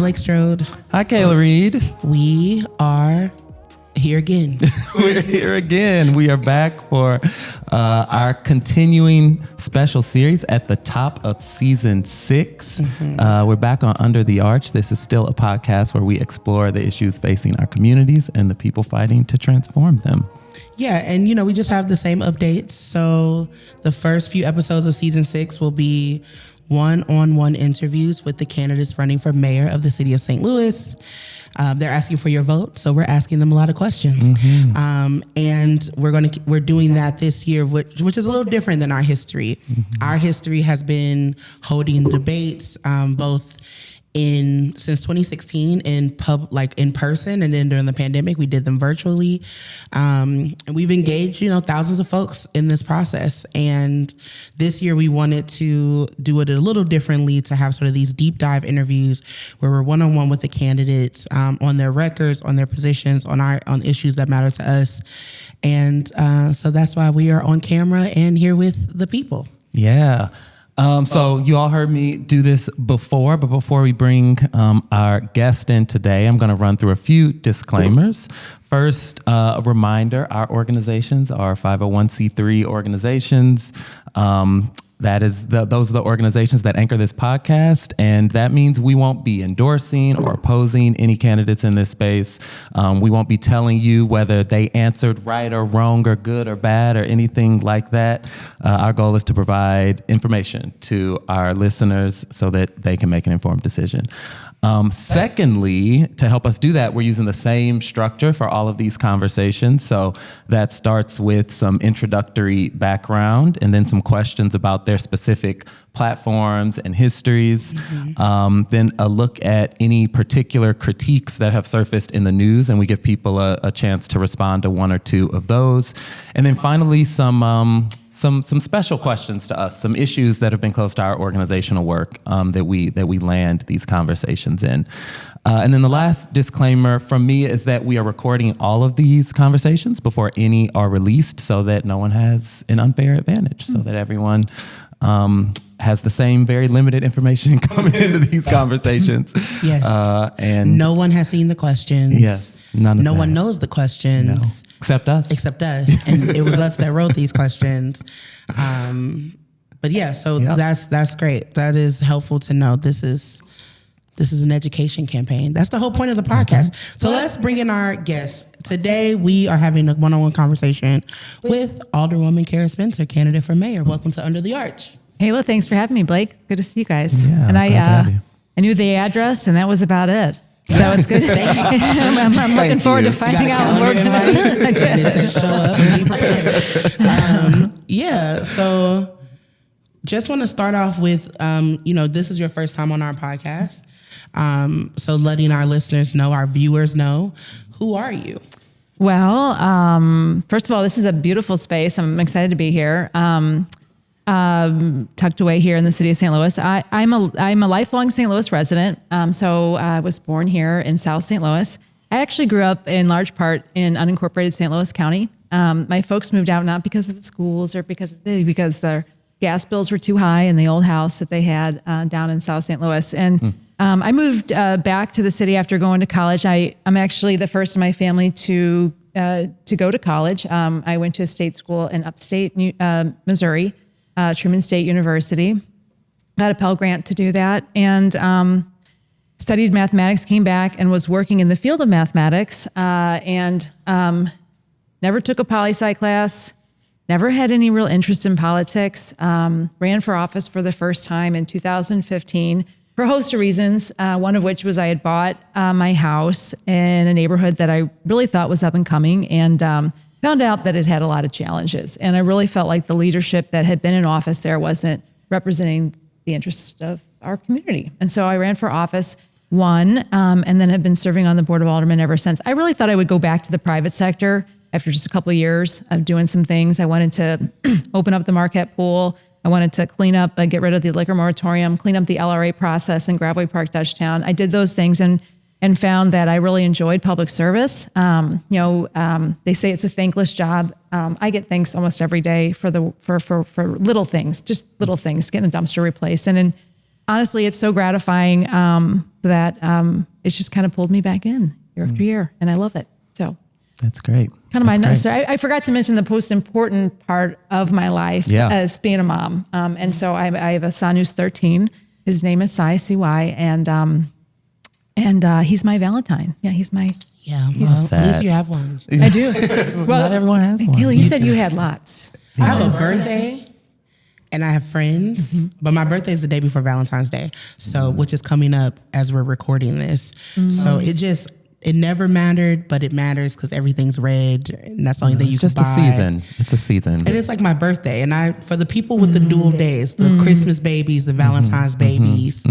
Blake Strode. Hi, Kayla Reed. We are here again. We're here again. We are back for our continuing special series at the top of season 6. We're back on Under the Arch. This is still a podcast where we explore the issues facing our communities and the people fighting to transform them. Yeah, and we just have the same updates. So the first few episodes of season 6 will be one-on-one interviews with the candidates running for mayor of the city of St. Louis. They're asking for your vote, so we're asking them a lot of questions. And we're doing that this year, which is a little different than our history. Our history has been holding debates, both since 2016 in person, and then during the pandemic we did them virtually. And we've engaged thousands of folks in this process, and this year we wanted to do it a little differently, to have sort of these deep dive interviews where we're one-on-one with the candidates, on their records, on their positions, on issues that matter to us. And so that's why we are on camera and here with the people. Yeah. So you all heard me do this before, but before we bring our guest in today, I'm going to run through a few disclaimers. First, a reminder, our organizations are 501c3 organizations. Those are the organizations that anchor this podcast, and that means we won't be endorsing or opposing any candidates in this space. We won't be telling you whether they answered right or wrong or good or bad or anything like that. Our goal is to provide information to our listeners so that they can make an informed decision. Secondly, to help us do that, we're using the same structure for all of these conversations. So that starts with some introductory background and then some questions about their specific platforms and histories. Then a look at any particular critiques that have surfaced in the news, and we give people a chance to respond to one or two of those. And then finally, some special questions to us, some issues that have been close to our organizational work that we land these conversations in. And then the last disclaimer from me is that we are recording all of these conversations before any are released, so that no one has an unfair advantage, so that everyone has the same very limited information coming into these conversations. Yes. And no one has seen the questions. Yes. No one knows the questions. No. Except us. And it was us that wrote these questions. But yeah, so that's great. That is helpful to know. This is an education campaign. That's the whole point of the podcast. So let's bring in our guests. Today we are having a one-on-one conversation with Alderwoman Cara Spencer, candidate for mayor. Welcome to Under the Arch. Kayla, thanks for having me, Blake. Good to see you guys. Yeah, and I knew the address, and that was about it. So it's good. I'm looking forward to finding out more. I did. It said show up and be prepared. So just want to start off with, this is your first time on our podcast. So letting our listeners know, our viewers know, who are you? Well, first of all, this is a beautiful space. I'm excited to be here. Tucked away here in the city of St. Louis. I'm a lifelong St. Louis resident. So I was born here in South St. Louis. I actually grew up in large part in unincorporated St. Louis County. My folks moved out not because of the schools or because their gas bills were too high in the old house that they had down in South St. Louis. And I moved back to the city after going to college. I'm actually the first in my family to go to college. I went to a state school in upstate Missouri. Truman State University. Got a Pell Grant to do that, and studied mathematics, came back and was working in the field of mathematics, and never took a poli-sci class, never had any real interest in politics, ran for office for the first time in 2015 for a host of reasons, one of which was I had bought my house in a neighborhood that I really thought was up and coming, and found out that it had a lot of challenges. And I really felt like the leadership that had been in office there wasn't representing the interests of our community. And so I ran for office, won, and then have been serving on the Board of Aldermen ever since. I really thought I would go back to the private sector after just a couple of years of doing some things. I wanted to open up the Marquette pool. I wanted to clean up, get rid of the liquor moratorium, clean up the LRA process in Gravely Park, Dutchtown. I did those things and found that I really enjoyed public service. They say it's a thankless job. I get thanks almost every day for little things, just little things, getting a dumpster replaced. And honestly, it's so gratifying that it's just kind of pulled me back in year after year, and I love it. So that's great. Kind of my nut. So I forgot to mention the most important part of my life as being a mom. And so I have a son who's 13. His name is CY, and he's my Valentine. Yeah, he's my. Yeah, well, at least you have one. I do. Well, not everyone has one. Kayla, you said you had lots. I have a birthday. And I have friends, but my birthday is the day before Valentine's Day, so which is coming up as we're recording this. So it never mattered, but it matters because everything's red, and that's the only thing you can buy. It's just a season. It's a season. And it's like my birthday, and for the people with the dual days, the Christmas babies, the Valentine's babies,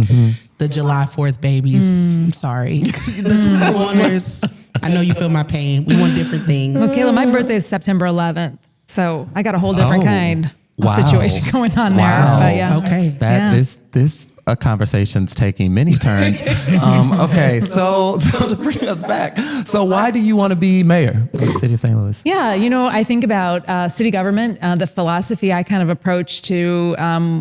the July 4th babies. I'm sorry, the owners. I know you feel my pain. We want different things. Well, Kayla, my birthday is September 11th, so I got a whole different kind. Situation going on there. But yeah. Okay. This conversation's taking many turns. Okay, so to bring us back, so why do you want to be mayor of the city of St. Louis? Yeah, I think about city government, the philosophy I kind of approach to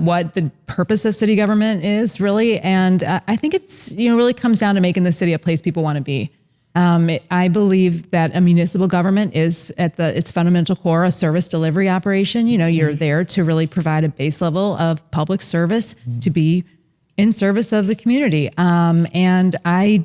what the purpose of city government is really, and I think it's really comes down to making the city a place people want to be. I believe that a municipal government is at its fundamental core a service delivery operation. You're there to really provide a base level of public service to be in service of the community. And I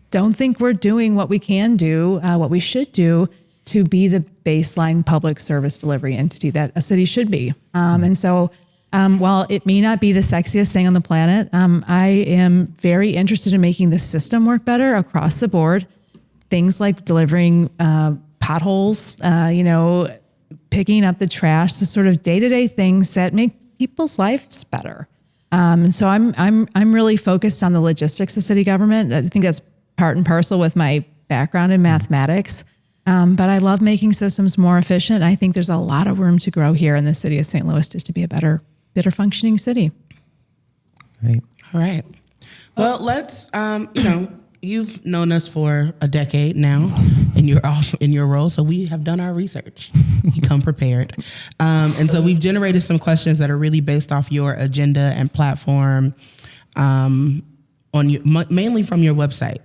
don't think we're doing what we can do, what we should do to be the baseline public service delivery entity that a city should be. And so while it may not be the sexiest thing on the planet, I am very interested in making the system work better across the board. Things like delivering potholes, picking up the trash, the sort of day-to-day things that make people's lives better. And so I'm really focused on the logistics of city government. I think that's part and parcel with my background in mathematics. But I love making systems more efficient. I think there's a lot of room to grow here in the city of St. Louis just to be a better functioning city. Great. All right. Well, let's you've known us for a decade now in your role, so we have done our research. You come prepared. And so we've generated some questions that are really based off your agenda and platform mainly from your website,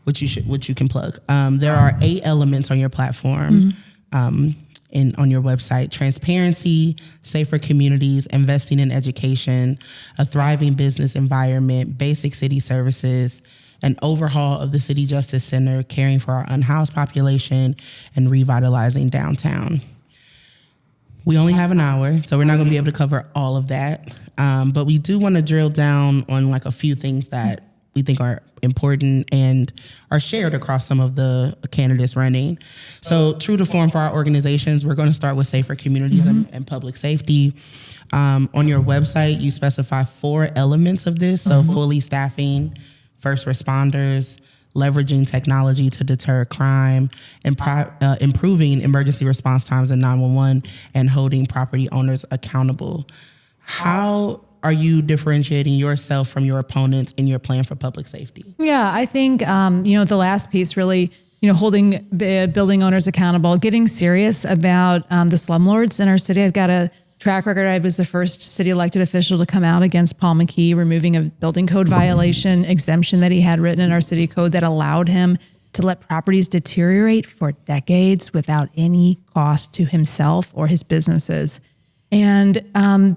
which you can plug. There are 8 elements on your platform on your website: transparency, safer communities, investing in education, a thriving business environment, basic city services, an overhaul of the City Justice Center, caring for our unhoused population, and revitalizing downtown. We only have an hour, so we're not going to be able to cover all of that. But we do want to drill down on like a few things that we think are important and are shared across some of the candidates running. So true to form for our organizations, we're going to start with safer communities and public safety. On your website, you specify 4 elements of this. So fully staffing first responders, leveraging technology to deter crime, and improving emergency response times in 911, and holding property owners accountable. How are you differentiating yourself from your opponents in your plan for public safety? Yeah, I think, the last piece really, holding building owners accountable, getting serious about the slumlords in our city. I've got a track record. I was the first city elected official to come out against Paul McKee, removing a building code violation exemption that he had written in our city code that allowed him to let properties deteriorate for decades without any cost to himself or his businesses. And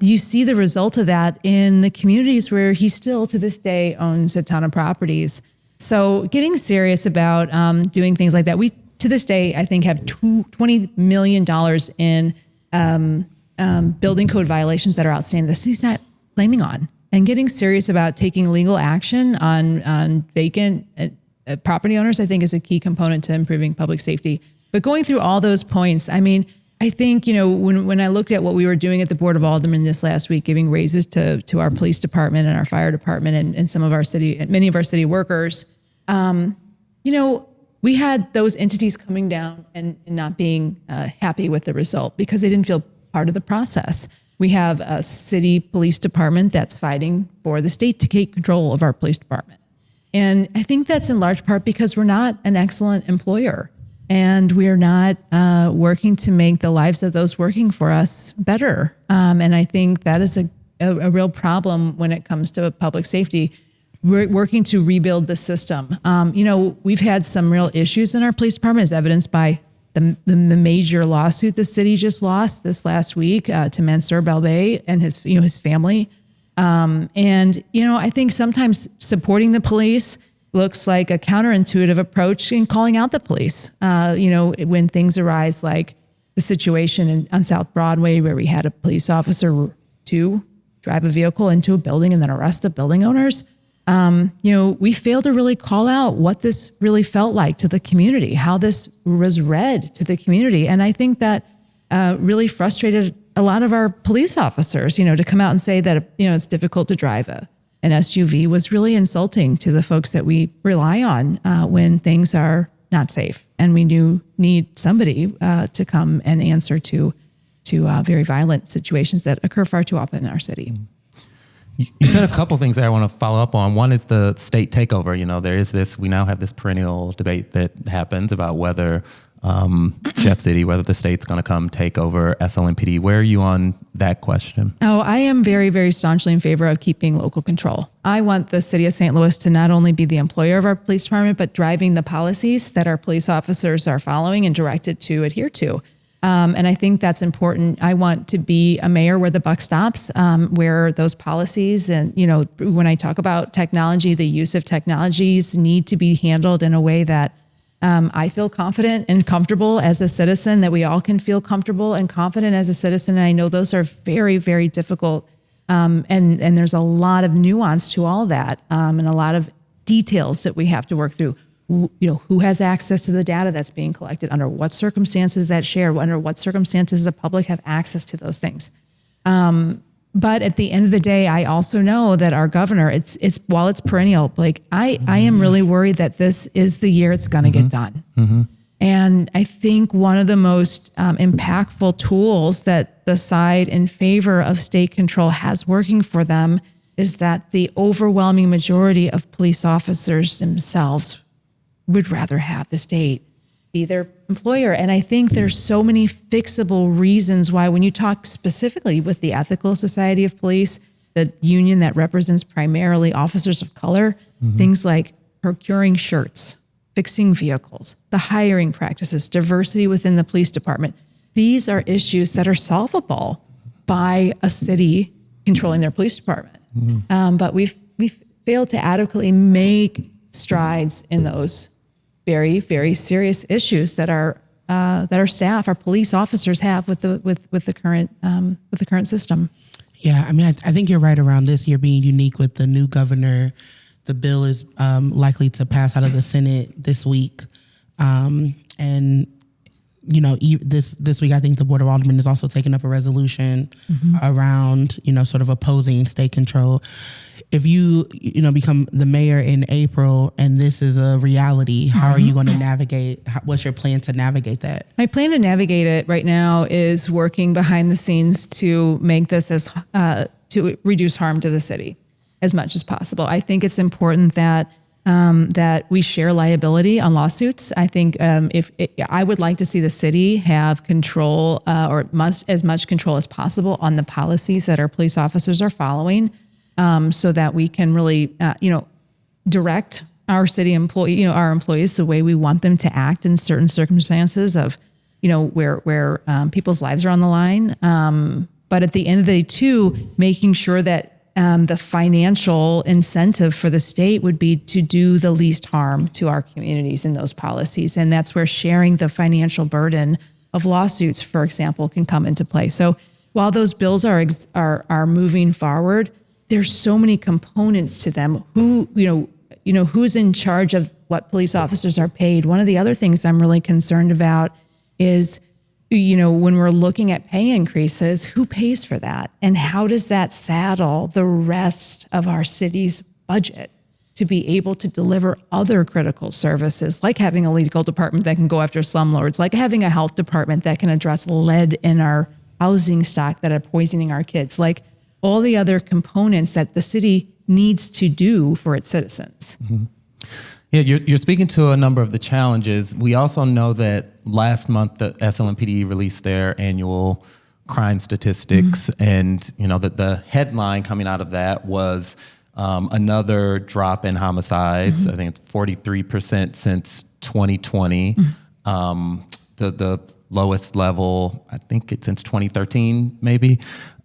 you see the result of that in the communities where he still to this day owns a ton of properties. So getting serious about doing things like that. We, to this day, I think have $20 million in building code violations that are outstanding the city's not claiming on, and getting serious about taking legal action on vacant property owners, I think is a key component to improving public safety. But going through all those points, I mean, I think, when I looked at what we were doing at the Board of Aldermen this last week, giving raises to our police department and our fire department and some of our many of our city workers, we had those entities coming down and not being happy with the result because they didn't feel part of the process. We have a city police department that's fighting for the state to take control of our police department. And I think that's in large part because we're not an excellent employer and we're not working to make the lives of those working for us better. And I think that is a a real problem when it comes to public safety. We're working to rebuild the system. We've had some real issues in our police department, as evidenced by the major lawsuit the city just lost this last week to Mansour Balbay and his family. I think sometimes supporting the police looks like a counterintuitive approach in calling out the police. When things arise, like the situation on South Broadway, where we had a police officer to drive a vehicle into a building and then arrest the building owners. We failed to really call out what this really felt like to the community, how this was read to the community. And I think that really frustrated a lot of our police officers, to come out and say that, it's difficult to drive an SUV was really insulting to the folks that we rely on when things are not safe. And we do need somebody to come and answer to very violent situations that occur far too often in our city. You said a couple things that I want to follow up on. One is the state takeover. We now have this perennial debate that happens about whether Jeff City, whether the state's going to come take over SLMPD. Where are you on that question? Oh, I am very, very staunchly in favor of keeping local control. I want the city of St. Louis to not only be the employer of our police department, but driving the policies that our police officers are following and directed to adhere to. And I think that's important. I want to be a mayor where the buck stops, where those policies and, when I talk about technology, the use of technologies need to be handled in a way that I feel confident and comfortable as a citizen, that we all can feel comfortable and confident as a citizen. And I know those are very, very difficult. And there's a lot of nuance to all that and a lot of details that we have to work through. Who has access to the data that's being collected, under what circumstances that share, under what circumstances the public have access to those things. But at the end of the day, I also know that our governor, while it's perennial, like I am really worried that this is the year it's going to get done. Mm-hmm. And I think one of the most impactful tools that the side in favor of state control has working for them is that the overwhelming majority of police officers themselves would rather have the state be their employer. And I think there's so many fixable reasons why, when you talk specifically with the Ethical Society of Police, the union that represents primarily officers of color, things like procuring shirts, fixing vehicles, the hiring practices, diversity within the police department. These are issues that are solvable by a city controlling their police department. But we've failed to adequately make strides in those very, very serious issues that our staff, our police officers have with the current system. Yeah, I mean, I think you're right around this year being unique with the new governor. The bill is likely to pass out of the Senate this week, and this week I think the Board of Aldermen is also taking up a resolution around sort of opposing state control. If you become the mayor in April and this is a reality, how are you going to navigate? What's your plan to navigate that? My plan to navigate it right now is working behind the scenes to make this to reduce harm to the city as much as possible. I think it's important that we share liability on lawsuits. I think I would like to see the city have control as much control as possible on the policies that our police officers are following. So that we can really, direct our city our employees the way we want them to act in certain circumstances of, where people's lives are on the line. But at the end of the day, too, making sure that the financial incentive for the state would be to do the least harm to our communities in those policies. And that's where sharing the financial burden of lawsuits, for example, can come into play. So while those bills are moving forward, there's so many components to them. Who's in charge of what police officers are paid? One of the other things I'm really concerned about is, when we're looking at pay increases, who pays for that? And how does that saddle the rest of our city's budget to be able to deliver other critical services, like having a legal department that can go after slumlords, like having a health department that can address lead in our housing stock that are poisoning our kids, like all the other components that the city needs to do for its citizens. Mm-hmm. Yeah, you're speaking to a number of the challenges. We also know that last month the SLMPD released their annual crime statistics, and the headline coming out of that was another drop in homicides. I think it's 43% since 2020. The lowest level, I think it's since 2013, maybe.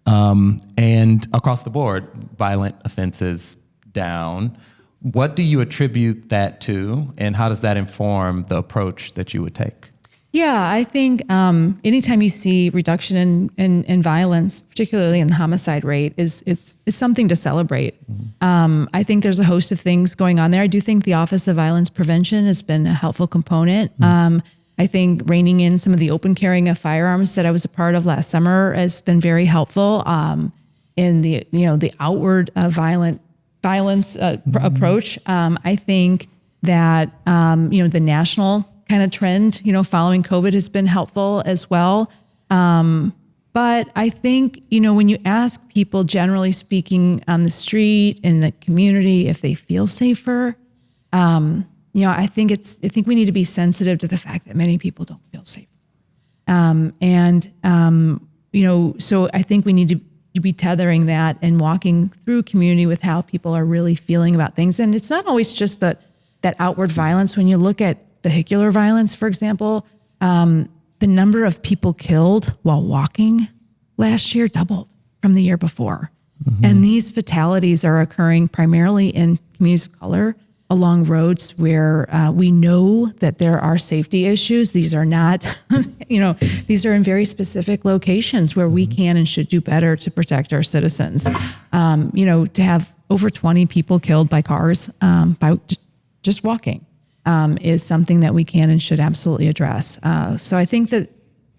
And across the board, violent offenses down. What do you attribute that to, and how does that inform the approach that you would take? Yeah, I think anytime you see reduction in violence, particularly in the homicide rate, it's something to celebrate. I think there's a host of things going on there. I do think the Office of Violence Prevention has been a helpful component. I think reining in some of the open carrying of firearms that I was a part of last summer has been very helpful in the outward violence approach. I think that the national kind of trend, following COVID has been helpful as well. But I think, when you ask people, generally speaking, on the street, in the community, if they feel safer, I think we need to be sensitive to the fact that many people don't feel safe. So I think we need to be tethering that and walking through community with how people are really feeling about things. And it's not always just that outward violence. When you look at vehicular violence, for example, the number of people killed while walking last year doubled from the year before. And these fatalities are occurring primarily in communities of color along roads where we know that there are safety issues. These are not, these are in very specific locations where we can and should do better to protect our citizens. To have over 20 people killed by cars by just walking is something that we can and should absolutely address. So I think that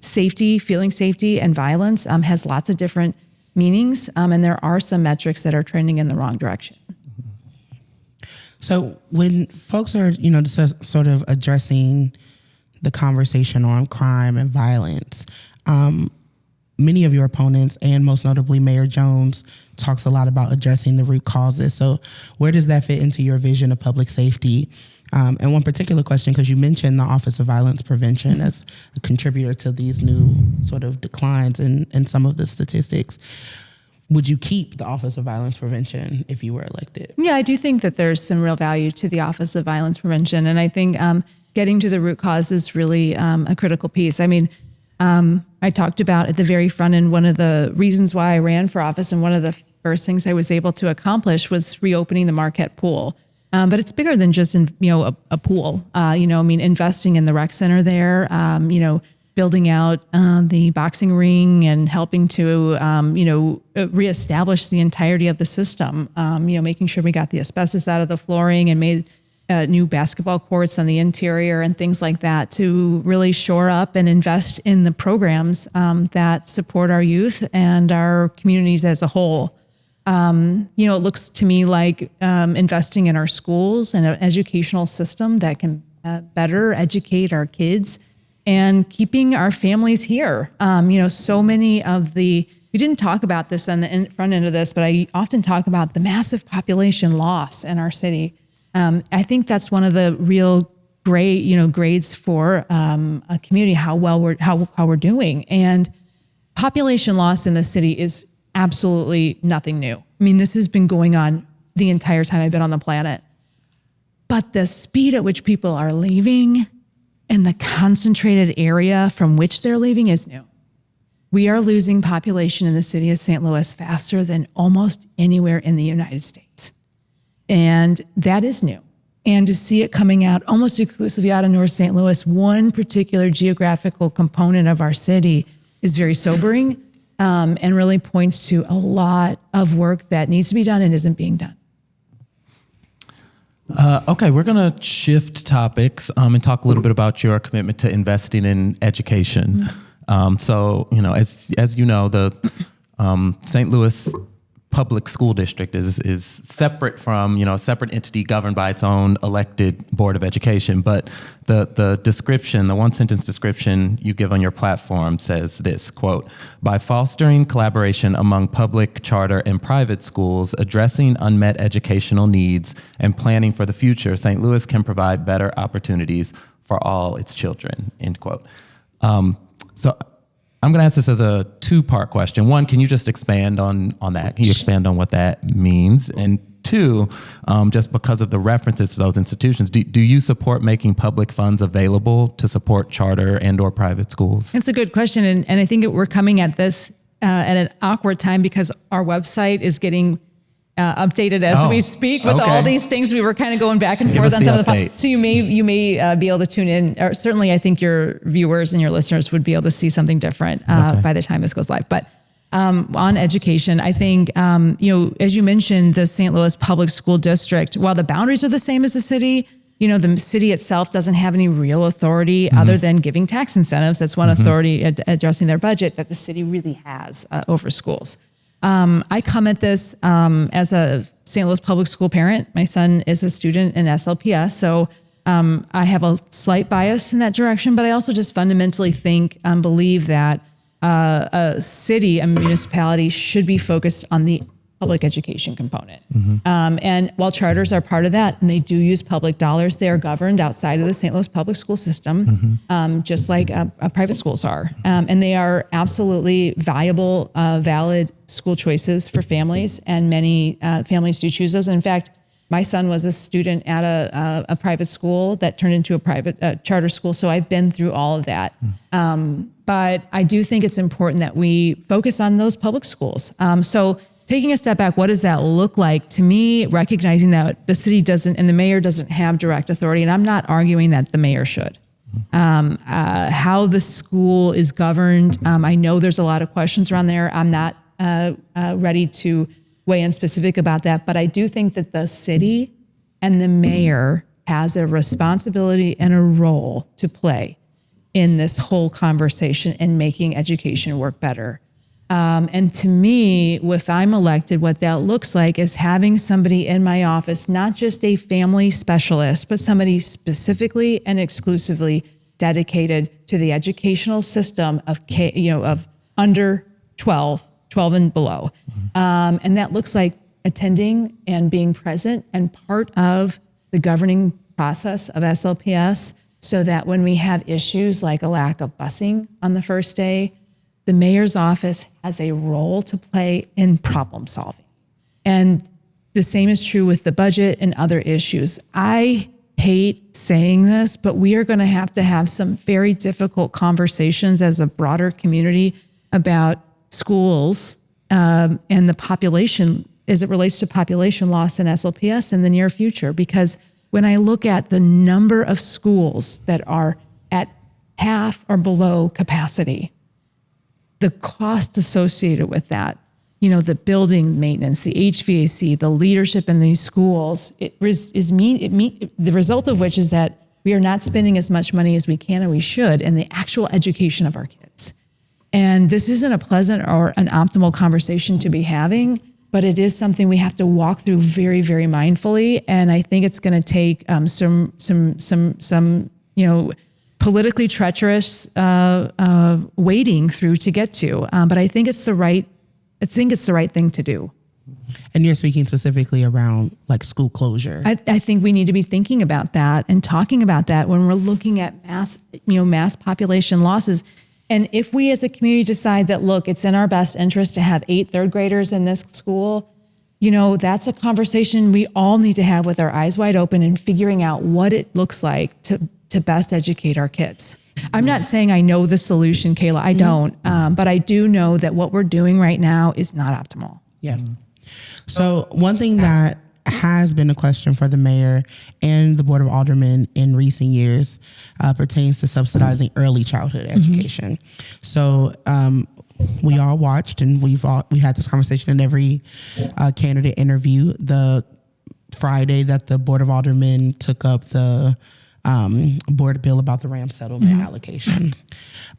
feeling safety and violence has lots of different meanings, and there are some metrics that are trending in the wrong direction. So when folks are, just sort of addressing the conversation on crime and violence, many of your opponents, and most notably Mayor Jones, talks a lot about addressing the root causes. So where does that fit into your vision of public safety? And one particular question, because you mentioned the Office of Violence Prevention as a contributor to these new sort of declines in some of the statistics. Would you keep the Office of Violence Prevention if you were elected? Yeah, I do think that there's some real value to the Office of Violence Prevention. And I think getting to the root cause is really a critical piece. I mean, I talked about at the very front end, one of the reasons why I ran for office and one of the first things I was able to accomplish was reopening the Marquette pool. But it's bigger than just a pool. Investing in the rec center there, building out the boxing ring and helping to reestablish the entirety of the system. Making sure we got the asbestos out of the flooring and made new basketball courts on the interior and things like that to really shore up and invest in the programs that support our youth and our communities as a whole. It looks to me like investing in our schools and an educational system that can better educate our kids and keeping our families here. So many of we didn't talk about this on the front end of this, but I often talk about the massive population loss in our city. I think that's one of the real grades for a community, how well we're doing. And population loss in the city is absolutely nothing new. I mean, this has been going on the entire time I've been on the planet. But the speed at which people are leaving and the concentrated area from which they're leaving is new. We are losing population in the city of St. Louis faster than almost anywhere in the United States. And that is new. And to see it coming out almost exclusively out of North St. Louis, one particular geographical component of our city, is very sobering and really points to a lot of work that needs to be done and isn't being done. Okay, we're going to shift topics and talk a little bit about your commitment to investing in education. So, as you know, the St. Louis Public School District is separate from, a separate entity governed by its own elected Board of Education. But the description, the one-sentence description you give on your platform says this, quote, "By fostering collaboration among public, charter, and private schools, addressing unmet educational needs, and planning for the future, St. Louis can provide better opportunities for all its children," end quote. So I'm going to ask this as a two-part question. One, can you just expand on that? Can you expand on what that means? And two, just because of the references to those institutions, do you support making public funds available to support charter and or private schools? It's a good question. And I think we're coming at this at an awkward time because our website is getting updated as we speak with all these things. We were kind of going back and forth on some of the so you may be able to tune in, or certainly I think your viewers and your listeners would be able to see something different by the time this goes live. But on education, I think as you mentioned, the St. Louis Public School District, while the boundaries are the same as the city, the city itself doesn't have any real authority other than giving tax incentives. That's one authority addressing their budget that the city really has over schools. I come at this as a St. Louis public school parent. My son is a student in SLPS, so I have a slight bias in that direction, but I also just fundamentally believe that a city, a municipality should be focused on the public education component. And while charters are part of that, and they do use public dollars, they are governed outside of the St. Louis public school system, just like private schools are. And they are absolutely viable, valid school choices for families, and many families do choose those. In fact, my son was a student at a private school that turned into a private charter school, so I've been through all of that. But I do think it's important that we focus on those public schools. So taking a step back, what does that look like? To me, recognizing that the city doesn't and the mayor doesn't have direct authority, and I'm not arguing that the mayor should. How the school is governed, I know there's a lot of questions around there. I'm not ready to weigh in specific about that, but I do think that the city and the mayor has a responsibility and a role to play in this whole conversation and making education work better. And to me, if I'm elected, what that looks like is having somebody in my office, not just a family specialist, but somebody specifically and exclusively dedicated to the educational system of of under 12 and below. And that looks like attending and being present and part of the governing process of SLPS, so that when we have issues like a lack of busing on the first day, the mayor's office has a role to play in problem solving. And the same is true with the budget and other issues. I hate saying this, but we are going to have some very difficult conversations as a broader community about schools and the population as it relates to population loss in SLPS in the near future. Because when I look at the number of schools that are at half or below capacity, the cost associated with that, the building maintenance, the HVAC, the leadership in these schools, the result of which is that we are not spending as much money as we can and we should in the actual education of our kids. And this isn't a pleasant or an optimal conversation to be having, but it is something we have to walk through very, very mindfully. And I think it's going to take some politically treacherous wading through to get to. But I think it's the right thing to do. And you're speaking specifically around like school closure. I think we need to be thinking about that and talking about that when we're looking at mass population losses. And if we as a community decide that, look, it's in our best interest to have 8 third graders in this school, that's a conversation we all need to have with our eyes wide open and figuring out what it looks like to best educate our kids. I'm not saying I know the solution, Kayla. I don't. But I do know that what we're doing right now is not optimal. Yeah. So one thing that has been a question for the mayor and the Board of Aldermen in recent years pertains to subsidizing early childhood education. So we all watched, and we had this conversation in every candidate interview. The Friday that the Board of Aldermen took up the board bill about the RAM settlement allocations.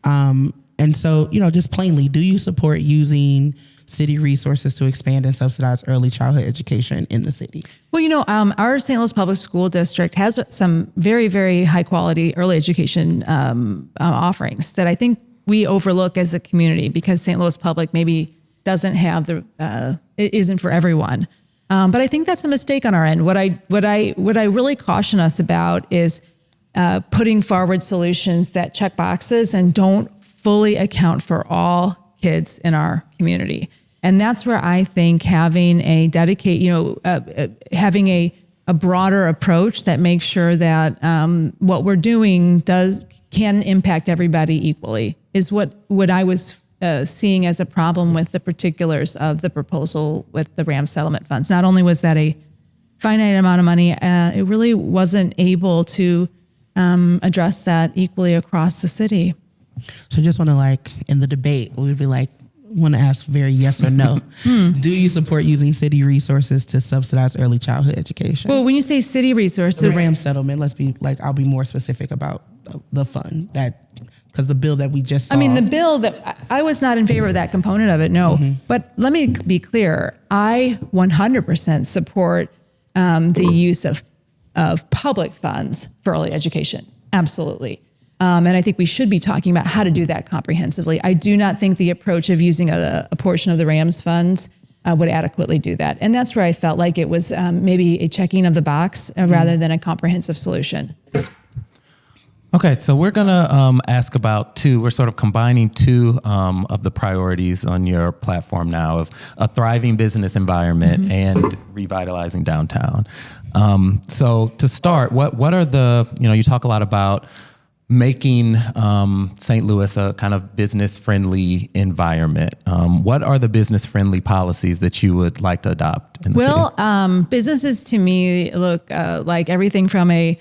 And so, just plainly, do you support using city resources to expand and subsidize early childhood education in the city? Well, our St. Louis Public School District has some very, very high quality early education offerings that I think we overlook as a community because St. Louis Public maybe doesn't have it isn't for everyone. But I think that's a mistake on our end. What I really caution us about is putting forward solutions that check boxes and don't fully account for all kids in our community. And that's where I think having a having a broader approach that makes sure that what we're doing can impact everybody equally is what I was seeing as a problem with the particulars of the proposal with the RAM settlement funds. Not only was that a finite amount of money, it really wasn't able to address that equally across the city. So just want to in the debate, we would be want to ask very yes or no. Do you support using city resources to subsidize early childhood education? Well, when you say city resources, the RAM settlement, let's be I'll be more specific about the fund because the bill that we just saw. I mean, the bill that I was not in favor of that component of it, no. But let me be clear. I 100% support the use of public funds for early education. Absolutely. And I think we should be talking about how to do that comprehensively. I do not think the approach of using a portion of the RAMS funds would adequately do that. And that's where I felt like it was maybe a checking of the box rather than a comprehensive solution. Okay, so we're gonna ask about we're sort of combining two of the priorities on your platform now of a thriving business environment and revitalizing downtown. So to start, what are you talk a lot about making St. Louis a kind of business-friendly environment. What are the business-friendly policies that you would like to adopt in the city? Businesses to me look like everything from a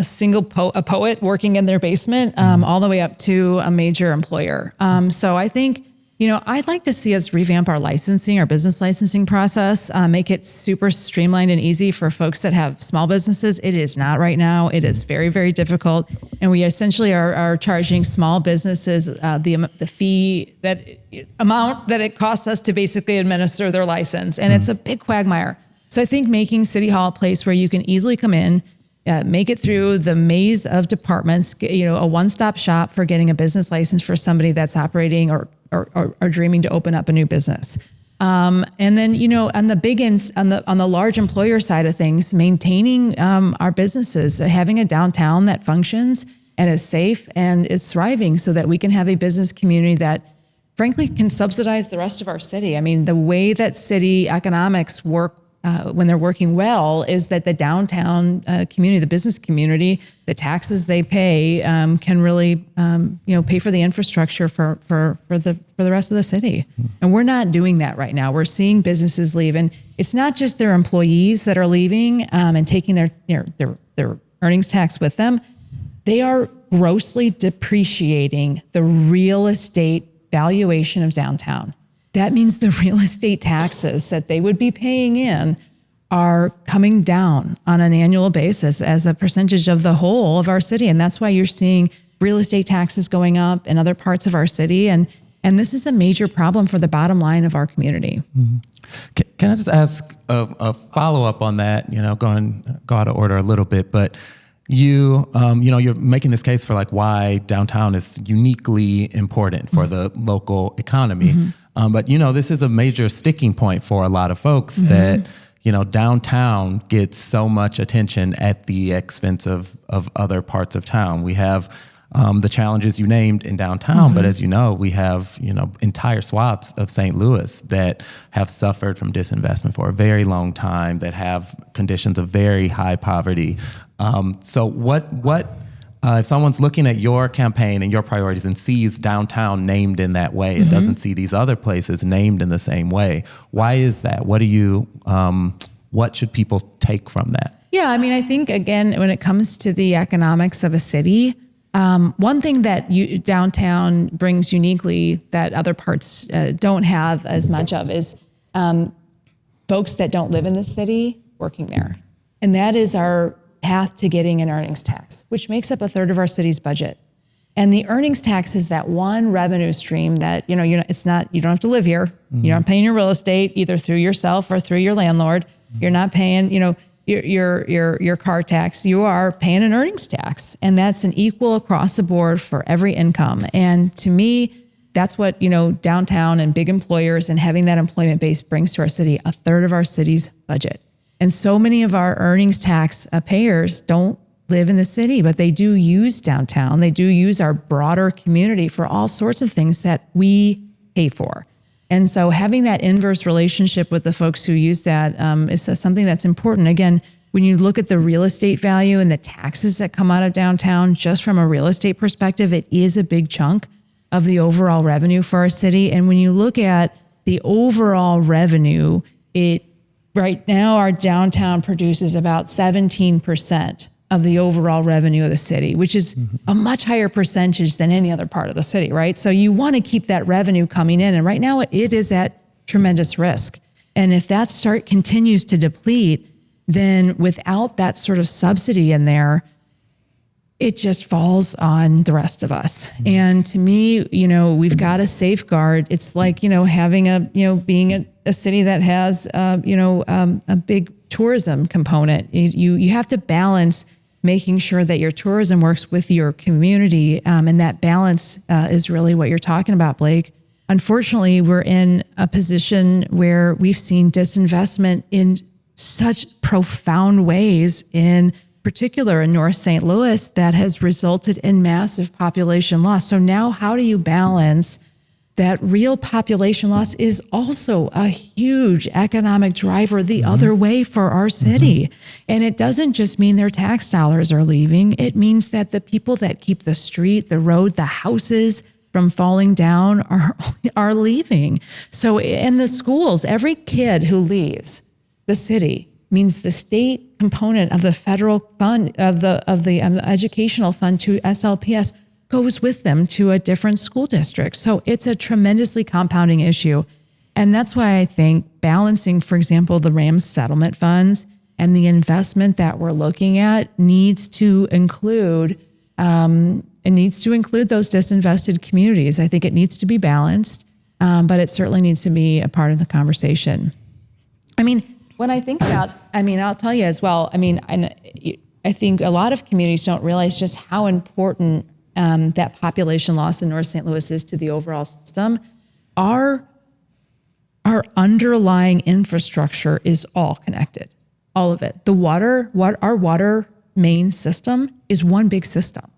single poet working in their basement all the way up to a major employer. So I think, I'd like to see us revamp our business licensing process, make it super streamlined and easy for folks that have small businesses. It is not right now. It is very, very difficult. And we essentially are charging small businesses the fee amount that it costs us to basically administer their license. And it's a big quagmire. So I think making City Hall a place where you can easily come in, make it through the maze of departments, a one-stop shop for getting a business license for somebody that's operating or dreaming to open up a new business. And then, on the big ends, on the large employer side of things, maintaining our businesses, having a downtown that functions and is safe and is thriving so that we can have a business community that frankly can subsidize the rest of our city. I mean, the way that city economics work when they're working well is that the downtown community, the business community, the taxes they pay can really pay for the infrastructure for the rest of the city. And we're not doing that right now. We're seeing businesses leave, and it's not just their employees that are leaving and taking their earnings tax with them. They are grossly depreciating the real estate valuation of downtown. That means the real estate taxes that they would be paying in are coming down on an annual basis as a percentage of the whole of our city. And that's why you're seeing real estate taxes going up in other parts of our city. And this is a major problem for the bottom line of our community. Can I just ask a follow-up on that, go out of order a little bit, but you're making this case for why downtown is uniquely important for the local economy. But this is a major sticking point for a lot of folks that, downtown gets so much attention at the expense of other parts of town. We have the challenges you named in downtown, but as you know, we have, entire swaths of St. Louis that have suffered from disinvestment for a very long time, that have conditions of very high poverty. So what if someone's looking at your campaign and your priorities and sees downtown named in that way and doesn't see these other places named in the same way, why is that? What should people take from that? Yeah, I mean, I think, again, when it comes to the economics of a city, one thing that downtown brings uniquely that other parts don't have as much of is folks that don't live in the city working there. And that is our path to getting an earnings tax, which makes up a third of our city's budget. And the earnings tax is that one revenue stream that, it's not, you don't have to live here. You're not paying your real estate either through yourself or through your landlord. You're not paying, your car tax. You are paying an earnings tax, and that's an equal across the board for every income. And to me, that's what, downtown and big employers and having that employment base brings to our city, a third of our city's budget. And so many of our earnings tax payers don't live in the city, but they do use downtown. They do use our broader community for all sorts of things that we pay for. And so having that inverse relationship with the folks who use that is something that's important. Again, when you look at the real estate value and the taxes that come out of downtown, just from a real estate perspective, it is a big chunk of the overall revenue for our city. And when you look at the overall revenue, right now our downtown produces about 17% of the overall revenue of the city, which is a much higher percentage than any other part of the city, right? So you want to keep that revenue coming in. And right now it is at tremendous risk. And if that continues to deplete, then without that sort of subsidy in there, it just falls on the rest of us. And to me, we've got to safeguard. It's like, having being a city that has, a big tourism component. You have to balance making sure that your tourism works with your community. And that balance is really what you're talking about, Blake. Unfortunately, we're in a position where we've seen disinvestment in such profound ways, in particular in North St. Louis, that has resulted in massive population loss. So now how do you balance that? Real population loss is also a huge economic driver the other way for our city. And it doesn't just mean their tax dollars are leaving. It means that the people that keep the street, the road, the houses from falling down are leaving. So in the schools, every kid who leaves the city means the state component of the federal fund of the educational fund to SLPS goes with them to a different school district. So it's a tremendously compounding issue. And that's why I think balancing, for example, the Rams settlement funds and the investment that we're looking at needs to include those disinvested communities. I think it needs to be balanced, but it certainly needs to be a part of the conversation. I mean, when I think about, I'll tell you as well, and I think a lot of communities don't realize just how important that population loss in North St. Louis is to the overall system. Our underlying infrastructure is all connected, all of it. Our water main system is one big system.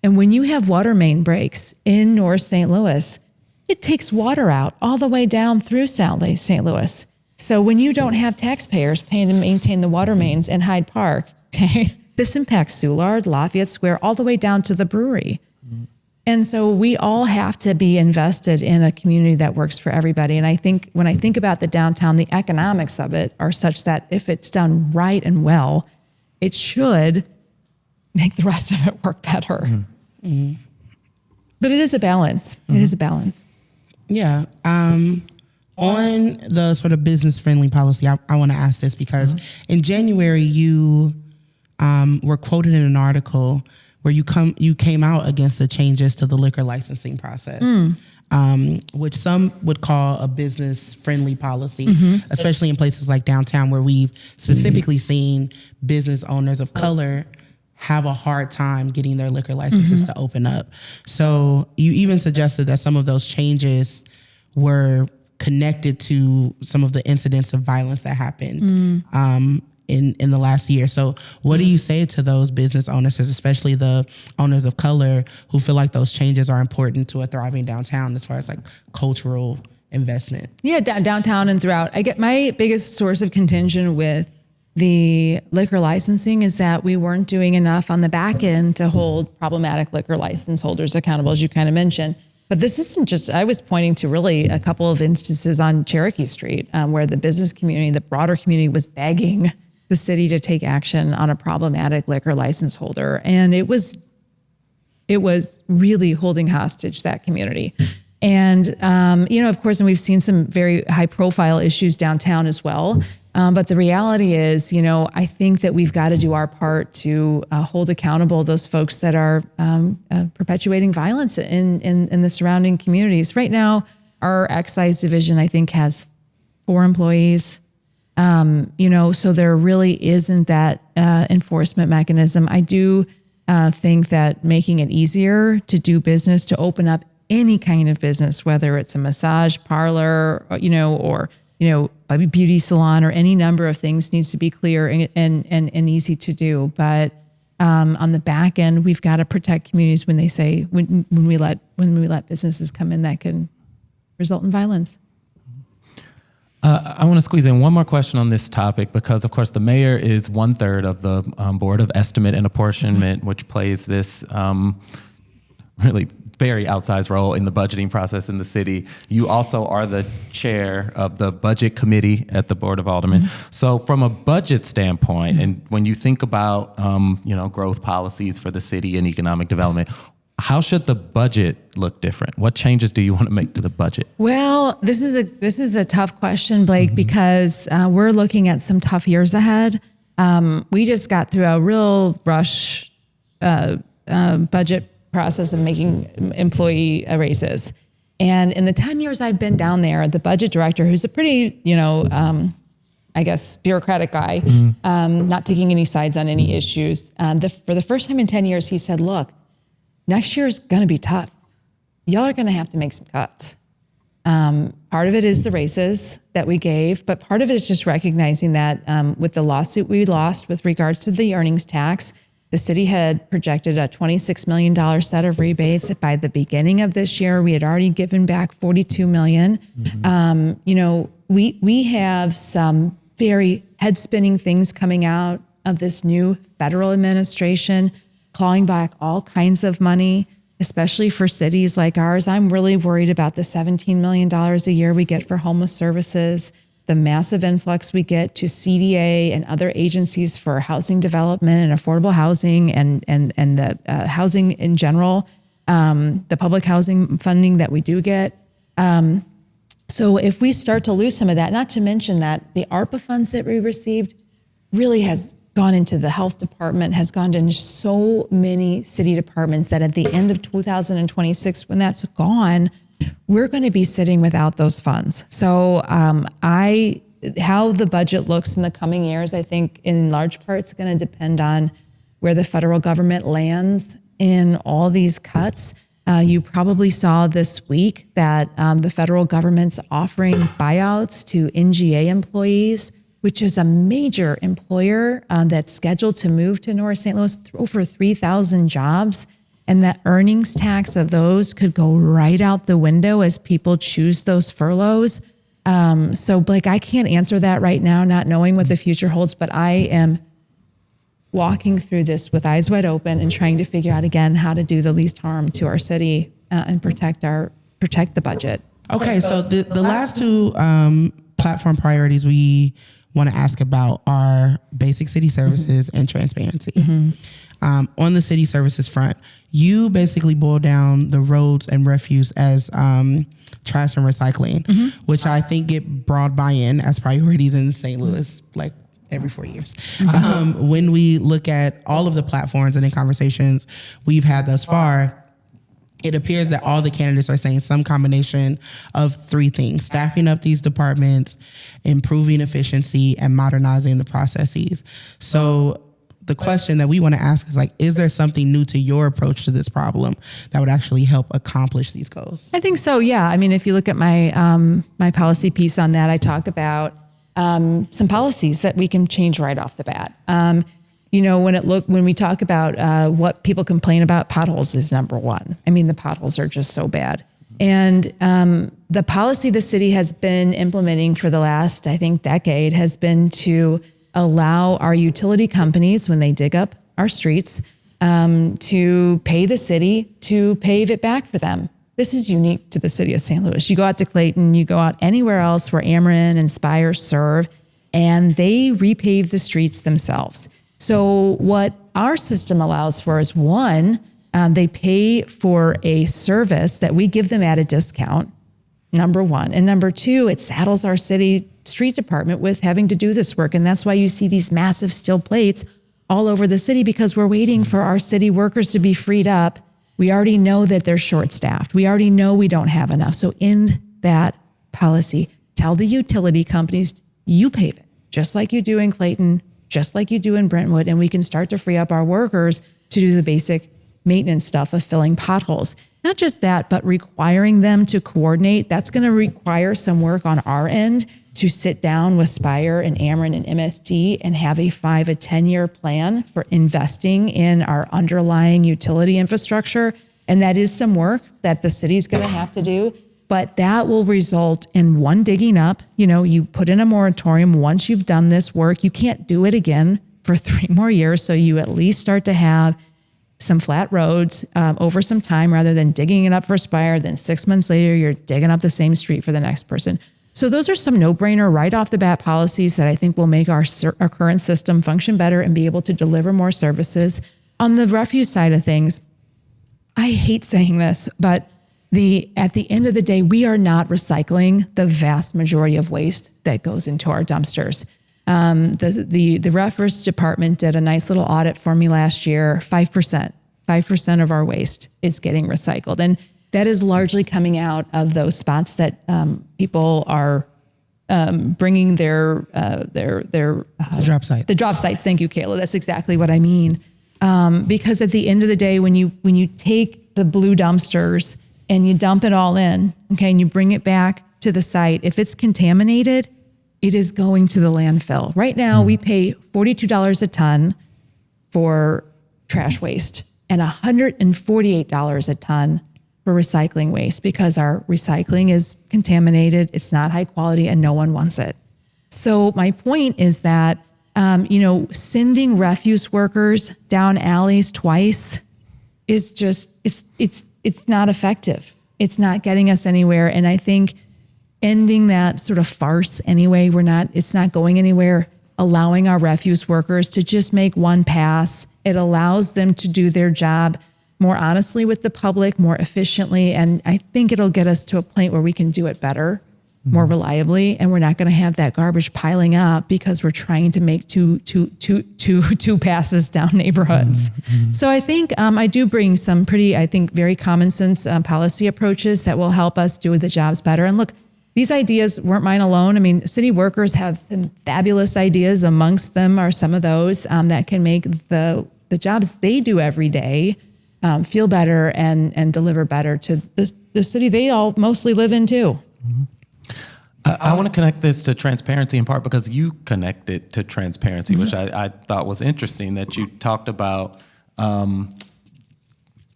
And when you have water main breaks in North St. Louis, it takes water out all the way down through South St. Louis. So when you don't have taxpayers paying to maintain the water mains in Hyde Park, okay, this impacts Soulard, Lafayette Square, all the way down to the brewery. And so we all have to be invested in a community that works for everybody. And I think when I think about the downtown, the economics of it are such that if it's done right and well, it should make the rest of it work better. But it is a balance. It is a balance. Yeah. On the sort of business-friendly policy, I want to ask this because in January you were quoted in an article where you came out against the changes to the liquor licensing process, which some would call a business-friendly policy, especially in places like downtown where we've specifically seen business owners of color have a hard time getting their liquor licenses to open up. So you even suggested that some of those changes were connected to some of the incidents of violence that happened in the last year. So what do you say to those business owners, especially the owners of color, who feel like those changes are important to a thriving downtown as far as like cultural investment? Yeah, downtown and throughout. I get my biggest source of contention with the liquor licensing is that we weren't doing enough on the back end to hold problematic liquor license holders accountable, as you kind of mentioned. But this isn't just, I was pointing to really a couple of instances on Cherokee Street where the business community, the broader community was begging the city to take action on a problematic liquor license holder. And it was really holding hostage that community. And, of course, and we've seen some very high profile issues downtown as well. But the reality is, I think that we've got to do our part to hold accountable those folks that are perpetuating violence in the surrounding communities. Right now, our excise division, I think, has 4 employees. So there really isn't that enforcement mechanism. I do think that making it easier to do business, to open up any kind of business, whether it's a massage parlor, or a beauty salon or any number of things, needs to be clear and easy to do. But On the back end, we've got to protect communities when they say, when we let businesses come in that can result in violence. I want to squeeze in one more question on this topic because, of course, the mayor is 1/3 of the Board of Estimate and Apportionment, which plays this really very outsized role in the budgeting process in the city. You also are the chair of the budget committee at the Board of Aldermen. So from a budget standpoint, and when you think about growth policies for the city and economic development, how should the budget look different? What changes do you want to make to the budget? Well, this is a tough question, Blake, because we're looking at some tough years ahead. We just got through a real rush budget process of making employee raises. And in the 10 years I've been down there, the budget director, who's a pretty, bureaucratic guy, not taking any sides on any issues, for the first time in 10 years, he said, look, next year's going to be tough. Y'all are going to have to make some cuts. Part of it is the raises that we gave, but part of it is just recognizing that with the lawsuit we lost with regards to the earnings tax, the city had projected a $26 million set of rebates. By the beginning of this year, we had already given back $42 million. We have some very head-spinning things coming out of this new federal administration, clawing back all kinds of money, especially for cities like ours. I'm really worried about the $17 million a year we get for homeless services, the massive influx we get to CDA and other agencies for housing development and affordable housing and the housing in general, the public housing funding that we do get. So if we start to lose some of that, not to mention that the ARPA funds that we received really has gone into the health department, has gone into so many city departments that at the end of 2026, when that's gone, we're going to be sitting without those funds. So how the budget looks in the coming years, I think in large part it's going to depend on where the federal government lands in all these cuts. You probably saw this week that the federal government's offering buyouts to NGA employees, which is a major employer that's scheduled to move to North St. Louis, over 3,000 jobs. And that earnings tax of those could go right out the window as people choose those furloughs. So Blake, I can't answer that right now, not knowing what the future holds, but I am walking through this with eyes wide open and trying to figure out again how to do the least harm to our city and protect the budget. Okay, so the last two platform priorities we want to ask about are basic city services and transparency. On the city services front, you basically boil down the roads and refuse as trash and recycling, which I think get broad buy-in as priorities in St. Louis, like every 4 years. When we look at all of the platforms and in conversations we've had thus far, it appears that all the candidates are saying some combination of three things: staffing up these departments, improving efficiency, and modernizing the processes. So the question that we want to ask is is there something new to your approach to this problem that would actually help accomplish these goals? I think so, yeah. I mean, if you look at my my policy piece on that, I talk about some policies that we can change right off the bat. When we talk about what people complain about, potholes is number one. I mean, the potholes are just so bad. And the policy the city has been implementing for the last, I think, decade has been to allow our utility companies, when they dig up our streets, to pay the city to pave it back for them. This is unique to the city of St. Louis. You go out to Clayton, you go out anywhere else where Ameren and Spire serve, and they repave the streets themselves. So what our system allows for is, one, they pay for a service that we give them at a discount, number one. And number two, it saddles our city street department with having to do this work. And that's why you see these massive steel plates all over the city, because we're waiting for our city workers to be freed up. We already know that they're short-staffed. We already know we don't have enough. So in that policy, tell the utility companies, you pave it, just like you do in Clayton, just like you do in Brentwood, and we can start to free up our workers to do the basic maintenance stuff of filling potholes. Not just that, but requiring them to coordinate. That's going to require some work on our end to sit down with Spire and Ameren and MSD and have a 5 to 10-year plan for investing in our underlying utility infrastructure. And that is some work that the city's going to have to do, but that will result in one, digging up. You put in a moratorium. Once you've done this work, you can't do it again for 3 more years. So you at least start to have some flat roads over some time, rather than digging it up for Spire. Then 6 months later, you're digging up the same street for the next person. So those are some no-brainer right off the bat policies that I think will make our current system function better and be able to deliver more services. On the refuse side of things, I hate saying this, but at the end of the day, we are not recycling the vast majority of waste that goes into our dumpsters. The refuse department did a nice little audit for me last year. 5% of our waste is getting recycled. And that is largely coming out of those spots that people are bringing their drop sites. The drop sites. Thank you, Kayla. That's exactly what I mean. Because at the end of the day, when you take the blue dumpsters and you dump it all in, okay, and you bring it back to the site, if it's contaminated, it is going to the landfill. Right now, we pay $42 a ton for trash waste and $148 a ton for recycling waste, because our recycling is contaminated, it's not high quality, and no one wants it. So my point is that, sending refuse workers down alleys twice is just, it's not effective. It's not getting us anywhere. And I think ending that sort of farce anyway, it's not going anywhere, allowing our refuse workers to just make one pass. It allows them to do their job more honestly with the public, more efficiently. And I think it'll get us to a point where we can do it better, more reliably, and we're not going to have that garbage piling up because we're trying to make two passes down neighborhoods. So I think I do bring some very common sense policy approaches that will help us do the jobs better. And look, these ideas weren't mine alone. I mean, city workers have fabulous ideas. Amongst them are some of those that can make the jobs they do every day feel better and deliver better to the city they all mostly live in too. I want to connect this to transparency in part because you connected to transparency, which I thought was interesting, that you talked about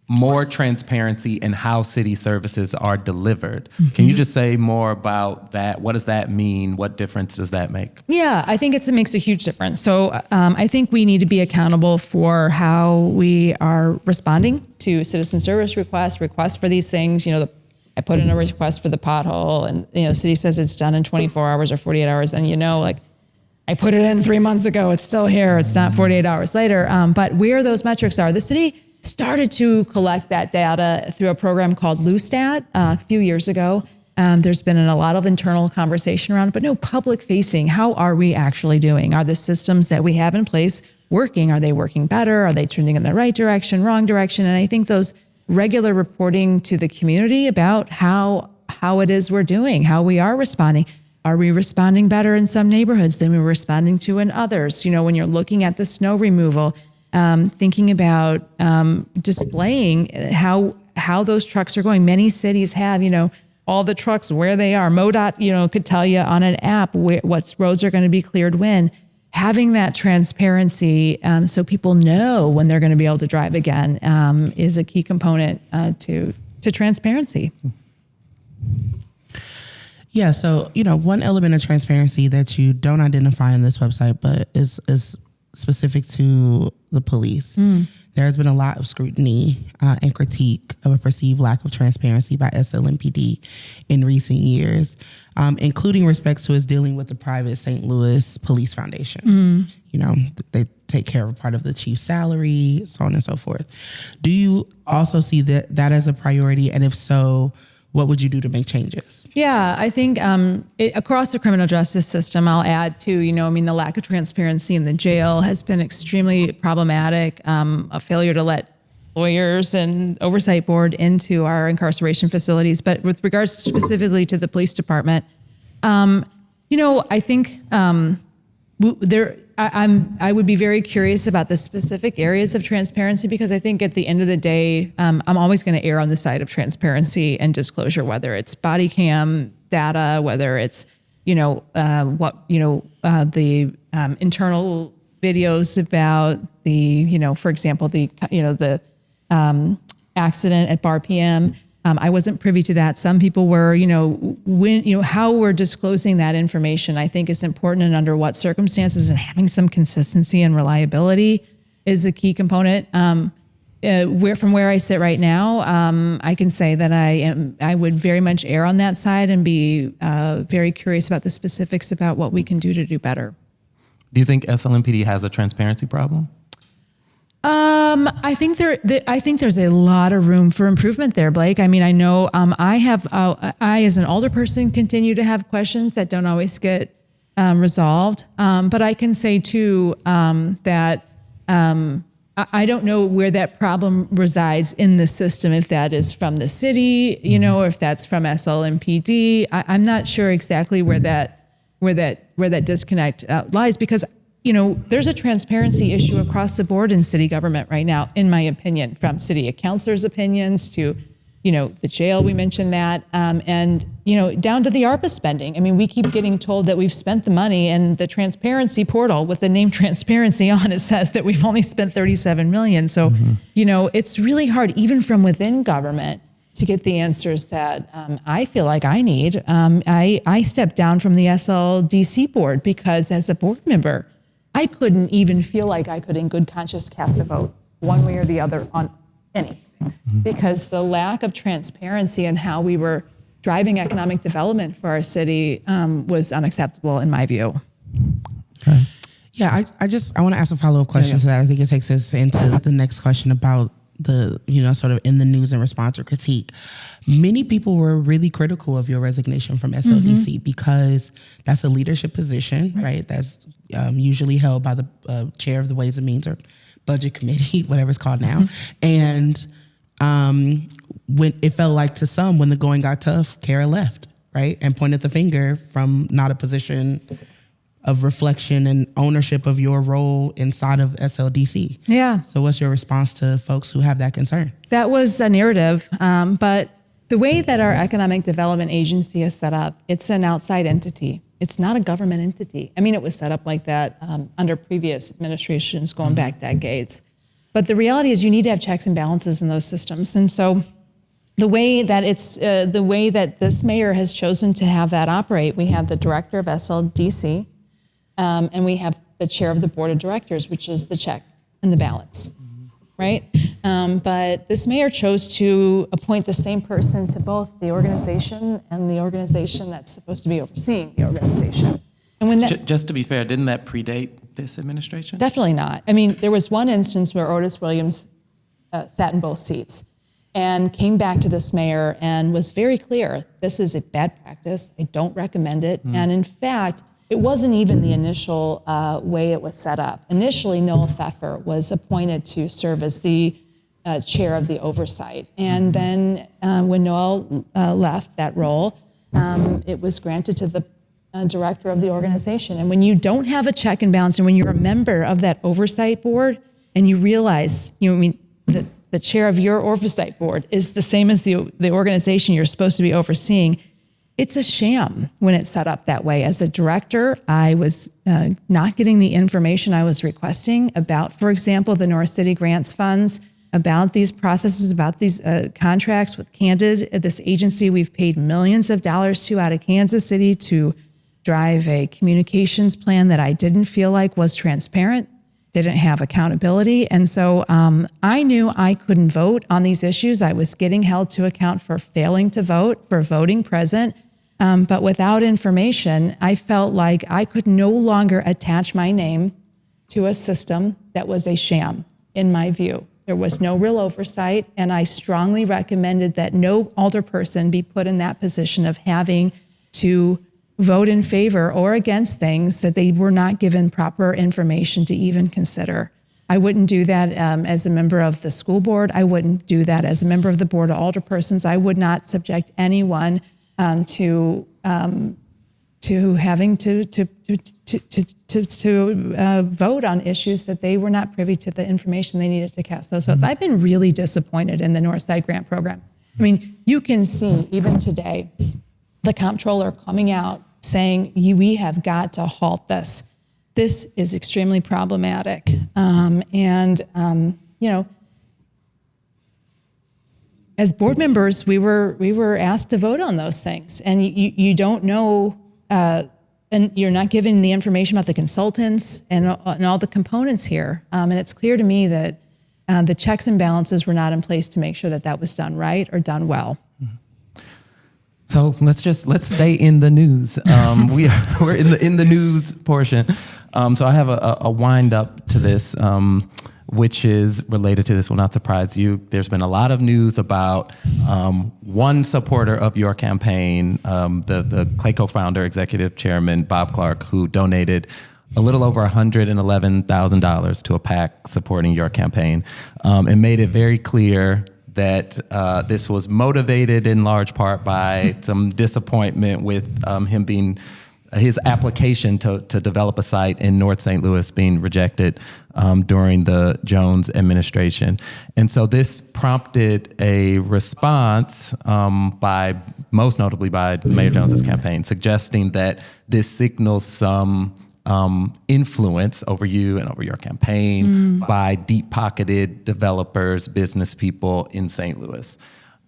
more transparency in how city services are delivered. Can you just say more about that? What does that mean? What difference does that make? Yeah, I think it makes a huge difference. So I think we need to be accountable for how we are responding to citizen service requests for these things. I put in a request for the pothole, and the city says it's done in 24 hours or 48 hours. And I put it in 3 months ago, it's still here. It's not 48 hours later. But where those metrics are, the city started to collect that data through a program called LUSTAT a few years ago. There's been a lot of internal conversation around it, but no public facing. How are we actually doing? Are the systems that we have in place working? Are they working better? Are they trending in the right direction, wrong direction? And I think those regular reporting to the community about how it is we're doing, how we are responding. Are we responding better in some neighborhoods than we were responding to in others? When you're looking at the snow removal, thinking about displaying how those trucks are going. Many cities have, all the trucks where they are. MoDOT, could tell you on an app what roads are going to be cleared when. Having that transparency so people know when they're going to be able to drive again is a key component to transparency. Yeah, so, one element of transparency that you don't identify on this website, but is specific to the police. There's been a lot of scrutiny and critique of a perceived lack of transparency by SLMPD in recent years, including respects to its dealing with the private St. Louis Police Foundation. They take care of a part of the chief's salary, so on and so forth. Do you also see that as a priority? And if so, what would you do to make changes? Yeah, I think across the criminal justice system, I'll add too, the lack of transparency in the jail has been extremely problematic. A failure to let lawyers and oversight board into our incarceration facilities. But with regards specifically to the police department, I think I would be very curious about the specific areas of transparency, because I think at the end of the day, I'm always going to err on the side of transparency and disclosure, whether it's body cam data, whether it's the internal videos about the, for example, the accident at Bar PM. I wasn't privy to that. Some people were, how we're disclosing that information, I think is important, and under what circumstances, and having some consistency and reliability is a key component. From where I sit right now, I can say that I would very much err on that side and be very curious about the specifics about what we can do to do better. Do you think SLMPD has a transparency problem? I think there's a lot of room for improvement there, Blake. I mean, I know I as an older person continue to have questions that don't always get resolved. But I can say too that I don't know where that problem resides in the system. If that is from the city, or if that's from SLMPD, I'm not sure exactly where that disconnect lies, because there's a transparency issue across the board in city government right now, in my opinion, from city councilors' opinions to, the jail, we mentioned that, and, down to the ARPA spending. I mean, we keep getting told that we've spent the money, and the transparency portal with the name transparency on it says that we've only spent $37 million. So, it's really hard, even from within government, to get the answers that I feel like I need. I stepped down from the SLDC board because as a board member, I couldn't even feel like I could in good conscience cast a vote one way or the other on anything, because the lack of transparency in how we were driving economic development for our city was unacceptable in my view. Okay. Yeah, I want to ask a follow-up question to that. I think it takes us into the next question about the, sort of in the news and response or critique. Many people were really critical of your resignation from SLDC because that's a leadership position, right? That's usually held by the chair of the Ways and Means or Budget Committee, whatever it's called now. And when it felt like to some, when the going got tough, Cara left, right? And pointed the finger from not a position of reflection and ownership of your role inside of SLDC. Yeah. So what's your response to folks who have that concern? That was a narrative, but the way that our economic development agency is set up, it's an outside entity. It's not a government entity. I mean, it was set up like that under previous administrations going back decades. But the reality is you need to have checks and balances in those systems. And so the way that this mayor has chosen to have that operate, we have the director of SLDC, and we have the chair of the board of directors, which is the check and the balance, right? But this mayor chose to appoint the same person to both the organization and the organization that's supposed to be overseeing the organization. And when that, just to be fair, didn't that predate this administration? Definitely not. I mean, there was one instance where Otis Williams sat in both seats and came back to this mayor and was very clear, this is a bad practice, I don't recommend it. And in fact, it wasn't even the initial way it was set up. Initially, Noel Pfeffer was appointed to serve as the chair of the oversight. And then when Noel left that role, it was granted to the director of the organization. And when you don't have a check and balance, and when you're a member of that oversight board, and you realize, the chair of your oversight board is the same as the organization you're supposed to be overseeing, it's a sham when it's set up that way. As a director, I was not getting the information I was requesting about, for example, the North City Grants Funds, about these processes, about these contracts with Candid, this agency we've paid millions of dollars to out of Kansas City to drive a communications plan that I didn't feel like was transparent, didn't have accountability. And so I knew I couldn't vote on these issues. I was getting held to account for failing to vote, for voting present. But without information, I felt like I could no longer attach my name to a system that was a sham, in my view. There was no real oversight, and I strongly recommended that no alderperson be put in that position of having to vote in favor or against things that they were not given proper information to even consider. I wouldn't do that as a member of the school board. I wouldn't do that as a member of the board of alderpersons. I would not subject anyone to having to vote on issues that they were not privy to the information they needed to cast those votes. I've been really disappointed in the Northside Grant Program. I mean, you can see even today, the comptroller coming out saying, we have got to halt this. This is extremely problematic. As board members, we were asked to vote on those things, and you don't know, and you're not given the information about the consultants and all the components here. And it's clear to me that the checks and balances were not in place to make sure that was done right or done well. So let's stay in the news. We're in the news portion. So I have a wind up to this, which is related to this. Will not surprise you. There's been a lot of news about one supporter of your campaign, the Clay co-founder, executive chairman, Bob Clark, who donated a little over $111,000 to a PAC supporting your campaign, and made it very clear that this was motivated in large part by some disappointment with him being his application to develop a site in North St. Louis being rejected during the Jones administration. And so this prompted a response most notably by Mayor Jones's campaign, suggesting that this signals some influence over you and over your campaign by deep-pocketed developers, business people in St. Louis.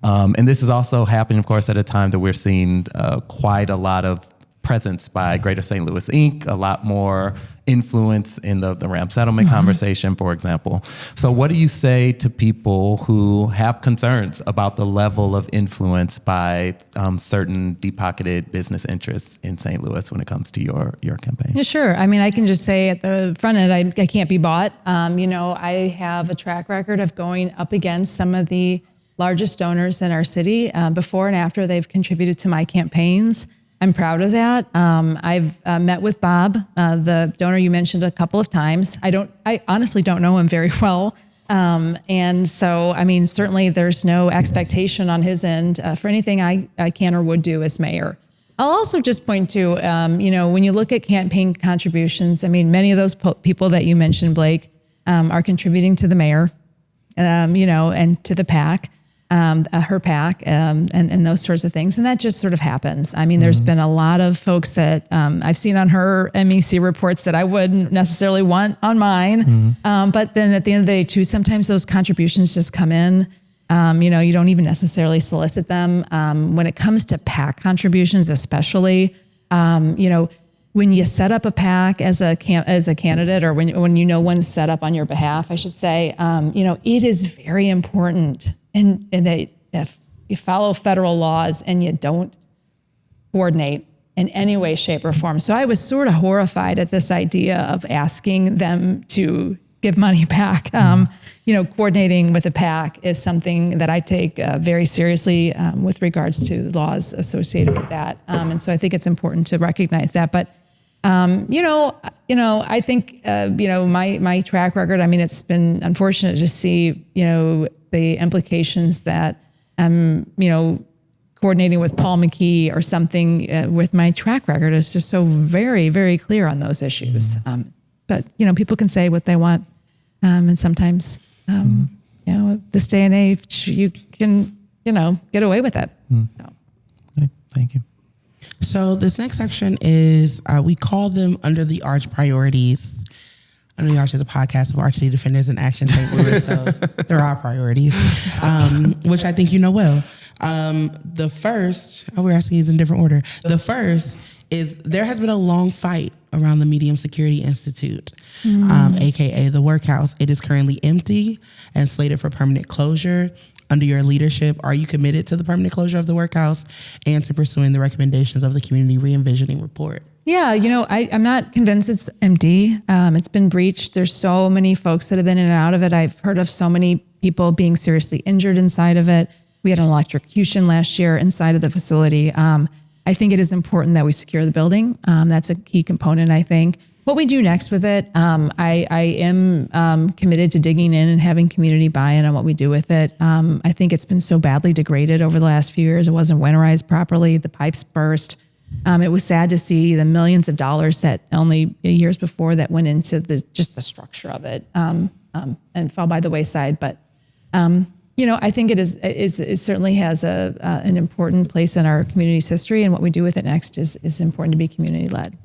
And this is also happening, of course, at a time that we're seeing quite a lot of presence by Greater St. Louis Inc., a lot more influence in the Ram settlement conversation, for example. So what do you say to people who have concerns about the level of influence by certain deep-pocketed business interests in St. Louis when it comes to your campaign? Yeah, sure. I mean, I can just say at the front end, I can't be bought. I have a track record of going up against some of the largest donors in our city before and after they've contributed to my campaigns. I'm proud of that. I've met with Bob, the donor you mentioned a couple of times. I honestly don't know him very well. And so, I mean, certainly there's no expectation on his end for anything I can or would do as mayor. I'll also just point to, when you look at campaign contributions, I mean, many of those people that you mentioned, Blake, are contributing to the mayor, and to the PAC. Her PAC, and those sorts of things. And that just sort of happens. I mean, there's been a lot of folks that I've seen on her MEC reports that I wouldn't necessarily want on mine. But then at the end of the day too, sometimes those contributions just come in. You don't even necessarily solicit them. When it comes to PAC contributions, especially, when you set up a PAC as a candidate, or when one's set up on your behalf, I should say, it is very important. And that if you follow federal laws and you don't coordinate in any way, shape, or form. So I was sort of horrified at this idea of asking them to give money back. Coordinating with a PAC is something that I take very seriously with regards to the laws associated with that. And so I think it's important to recognize that. But I think, my track record, I mean, it's been unfortunate to see, the implications that, coordinating with Paul McKee or something with my track record is just so very, very clear on those issues. But people can say what they want. And sometimes, this day and age, you can, get away with it. So. Okay, thank you. So this next section is, we call them Under the Arch Priorities. Under the Arch is a podcast of Arch City Defenders in Action St. Louis, so there are priorities, which I think you know well. The first, we're asking these in different order. The first is there has been a long fight around the Medium Security Institute, aka the Workhouse. It is currently empty and slated for permanent closure. Under your leadership, are you committed to the permanent closure of the Workhouse and to pursuing the recommendations of the Community Re-envisioning Report? Yeah, I'm not convinced it's empty. It's been breached. There's so many folks that have been in and out of it. I've heard of so many people being seriously injured inside of it. We had an electrocution last year inside of the facility. I think it is important that we secure the building. That's a key component, I think. What we do next with it, I am committed to digging in and having community buy-in on what we do with it. I think it's been so badly degraded over the last few years. It wasn't winterized properly. The pipes burst. It was sad to see the millions of dollars that only years before that went into just the structure of it and fell by the wayside. But I think it certainly has an important place in our community's history, and what we do with it next is important to be community led.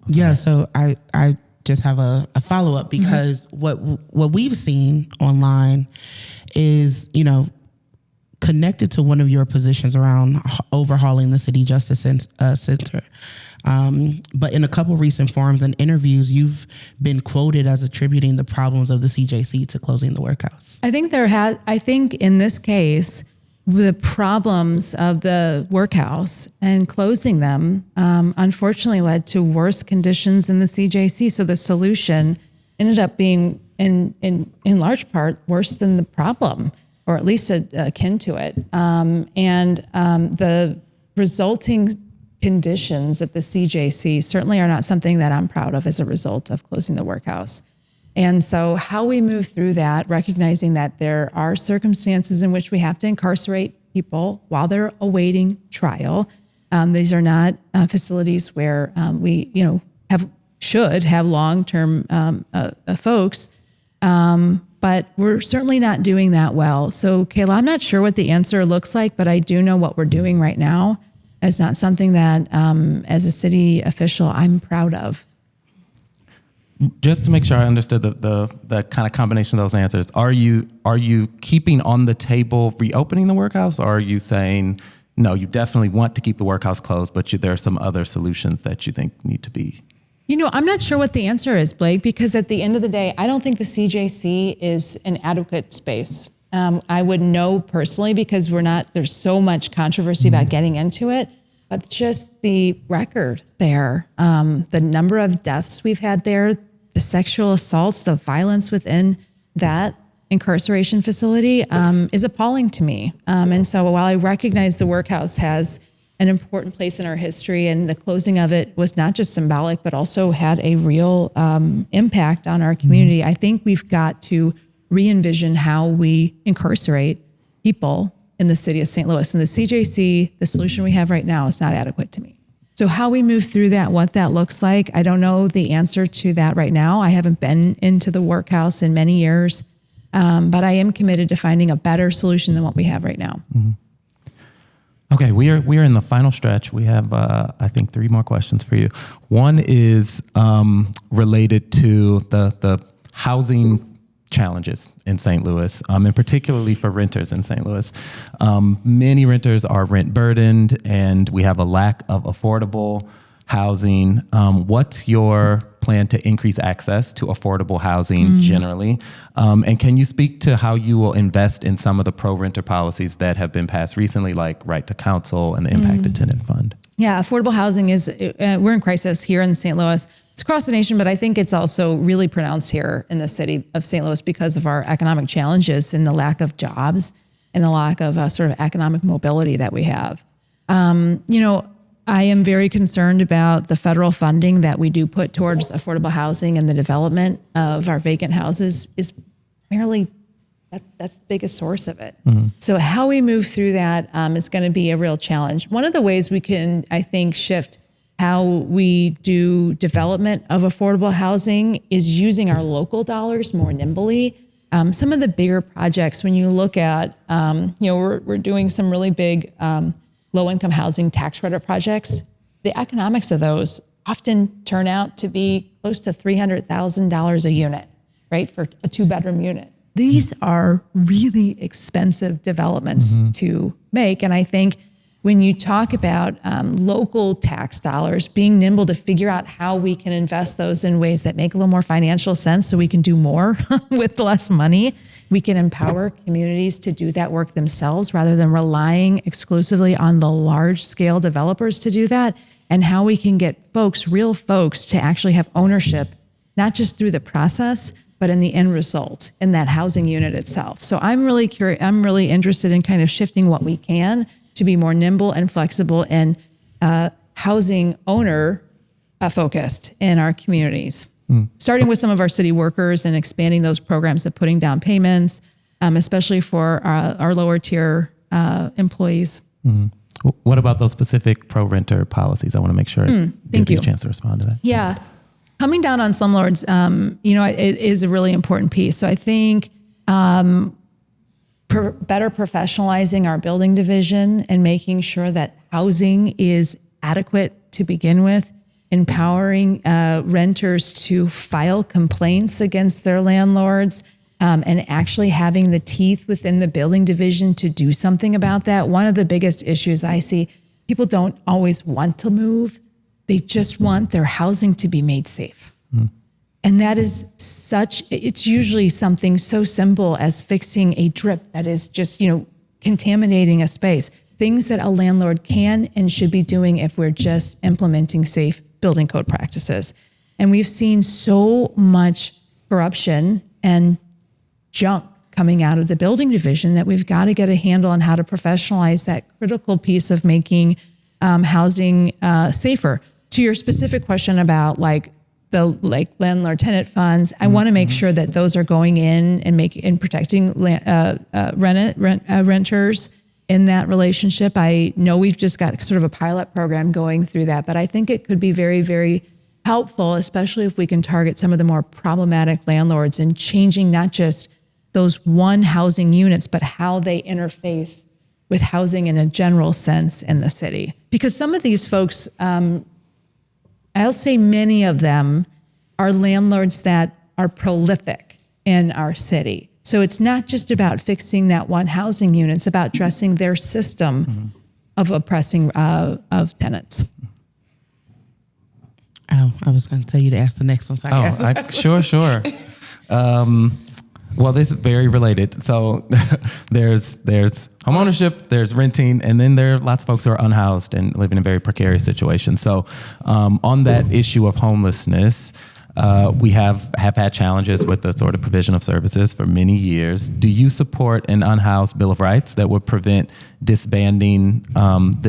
Yeah, so I just have a follow-up because what we've seen online is, connected to one of your positions around overhauling the city justice center. But in a couple recent forums and interviews, you've been quoted as attributing the problems of the CJC to closing the workhouse. I think in this case, the problems of the workhouse and closing them, unfortunately led to worse conditions in the CJC. So the solution ended up being in large part worse than the problem, or at least akin to it. The resulting conditions at the CJC certainly are not something that I'm proud of as a result of closing the workhouse. And so how we move through that, recognizing that there are circumstances in which we have to incarcerate people while they're awaiting trial. These are not facilities where we should have long-term folks, but we're certainly not doing that well. So Kayla, I'm not sure what the answer looks like, but I do know what we're doing right now is not something that, as a city official, I'm proud of. Just to make sure I understood the kind of combination of those answers, are you keeping on the table reopening the workhouse, or are you saying no, you definitely want to keep the workhouse closed, but there are some other solutions that you think need to be? I'm not sure what the answer is, Blake, because at the end of the day, I don't think the CJC is an adequate space. I would know personally because there's so much controversy about getting into it, but just the record there, the number of deaths we've had there, the sexual assaults, the violence within that incarceration facility is appalling to me. And so while I recognize the workhouse has an important place in our history and the closing of it was not just symbolic, but also had a real impact on our community, I think we've got to re-envision how we incarcerate people in the city of St. Louis. And the CJC, the solution we have right now is not adequate to me. So how we move through that, what that looks like, I don't know the answer to that right now. I haven't been into the workhouse in many years, but I am committed to finding a better solution than what we have right now. Mm-hmm. Okay, we are in the final stretch. We have, I think, 3 more questions for you. One is related to the housing challenges in St. Louis, and particularly for renters in St. Louis. Many renters are rent burdened, and we have a lack of affordable housing. What's your plan to increase access to affordable housing generally? And can you speak to how you will invest in some of the pro-renter policies that have been passed recently, like right to counsel and the impacted tenant fund? Yeah, affordable housing we're in crisis here in St. Louis. It's across the nation, but I think it's also really pronounced here in the city of St. Louis because of our economic challenges and the lack of jobs and the lack of sort of economic mobility that we have. I am very concerned about the federal funding that we do put towards affordable housing, and the development of our vacant houses is primarily that's the biggest source of it. Mm-hmm. So how we move through that is going to be a real challenge. One of the ways we can, I think, shift how we do development of affordable housing is using our local dollars more nimbly. Some of the bigger projects, when you look at, we're doing some really big low-income housing tax credit projects. The economics of those often turn out to be close to $300,000 a unit, right, for a 2-bedroom unit. These are really expensive developments to make. And I think when you talk about local tax dollars, being nimble to figure out how we can invest those in ways that make a little more financial sense so we can do more with less money, we can empower communities to do that work themselves rather than relying exclusively on the large-scale developers to do that, and how we can get real folks, to actually have ownership, not just through the process, but in the end result, in that housing unit itself. So I'm really curious. I'm really interested in kind of shifting what we can to be more nimble and flexible and housing owner focused in our communities. Starting with some of our city workers and expanding those programs of putting down payments, especially for our lower tier employees. What about those specific pro-renter policies? I want to make sure I give you a chance to respond to that. Yeah. Coming down on slumlords, it is a really important piece. So I think better professionalizing our building division and making sure that housing is adequate to begin with, empowering renters to file complaints against their landlords, and actually having the teeth within the building division to do something about that. One of the biggest issues I see, people don't always want to move. They just want their housing to be made safe. And that is it's usually something so simple as fixing a drip that is just, contaminating a space. Things that a landlord can and should be doing if we're just implementing safe building code practices. And we've seen so much corruption and junk coming out of the building division that we've got to get a handle on how to professionalize that critical piece of making housing safer. To your specific question about the landlord tenant funds, I want to make sure that those are going in and protecting renters in that relationship. I know we've just got sort of a pilot program going through that, but I think it could be very, very helpful, especially if we can target some of the more problematic landlords and changing not just those one housing units, but how they interface with housing in a general sense in the city. Because some of these folks, I'll say many of them are landlords that are prolific in our city. So it's not just about fixing that one housing unit, it's about addressing their system of oppressing of tenants. Oh, I was going to tell you to ask the next one. So I guess. Sure. Well, this is very related. So there's homeownership, there's renting, and then there are lots of folks who are unhoused and live in a very precarious situation. So on that issue of homelessness, we have had challenges with the sort of provision of services for many years. Do you support an unhoused Bill of Rights that would prevent the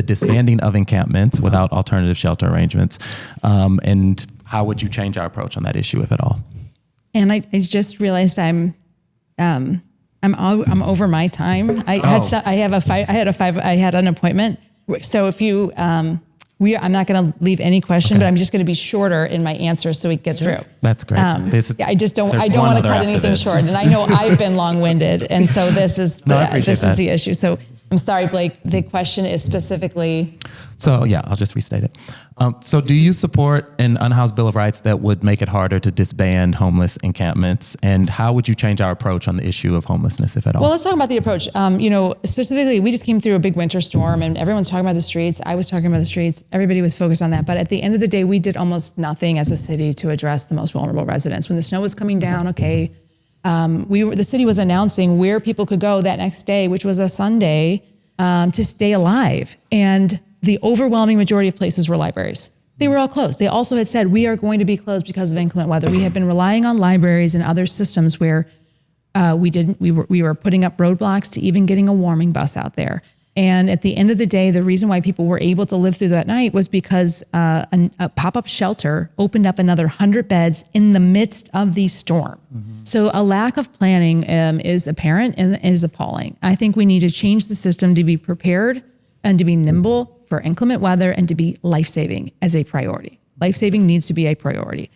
disbanding of encampments without alternative shelter arrangements? And how would you change our approach on that issue, if at all? And I just realized I'm over my time. I had an appointment. So if you, I'm not going to leave any question, but I'm just going to be shorter in my answer so we get through. That's great. I don't want to cut anything short, and I know I've been long-winded, and so this is the issue. So I'm sorry, Blake. The question is specifically. So yeah, I'll just restate it. So do you support an unhoused Bill of Rights that would make it harder to disband homeless encampments? And how would you change our approach on the issue of homelessness, if at all? Well, let's talk about the approach. Specifically, we just came through a big winter storm and everyone's talking about the streets. I was talking about the streets. Everybody was focused on that. But at the end of the day, we did almost nothing as a city to address the most vulnerable residents. When the snow was coming down, the city was announcing where people could go that next day, which was a Sunday, to stay alive. And the overwhelming majority of places were libraries. They were all closed. They also had said, we are going to be closed because of inclement weather. We have been relying on libraries and other systems where we were putting up roadblocks to even getting a warming bus out there. And at the end of the day, the reason why people were able to live through that night was because a pop-up shelter opened up another 100 beds in the midst of the storm. So a lack of planning is apparent and is appalling. I think we need to change the system to be prepared and to be nimble for inclement weather and to be life-saving as a priority. Life-saving needs to be a priority.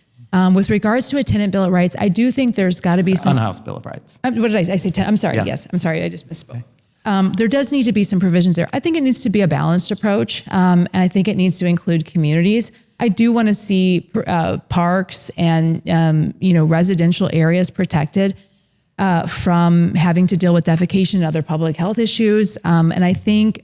With regards to a tenant bill of rights, I do think there's got to be some... Unhoused Bill of Rights. What did I say? I'm sorry. Yeah. Yes, I'm sorry. I just misspoke. There does need to be some provisions there. I think it needs to be a balanced approach, and I think it needs to include communities. I do want to see parks and residential areas protected from having to deal with defecation and other public health issues. And I think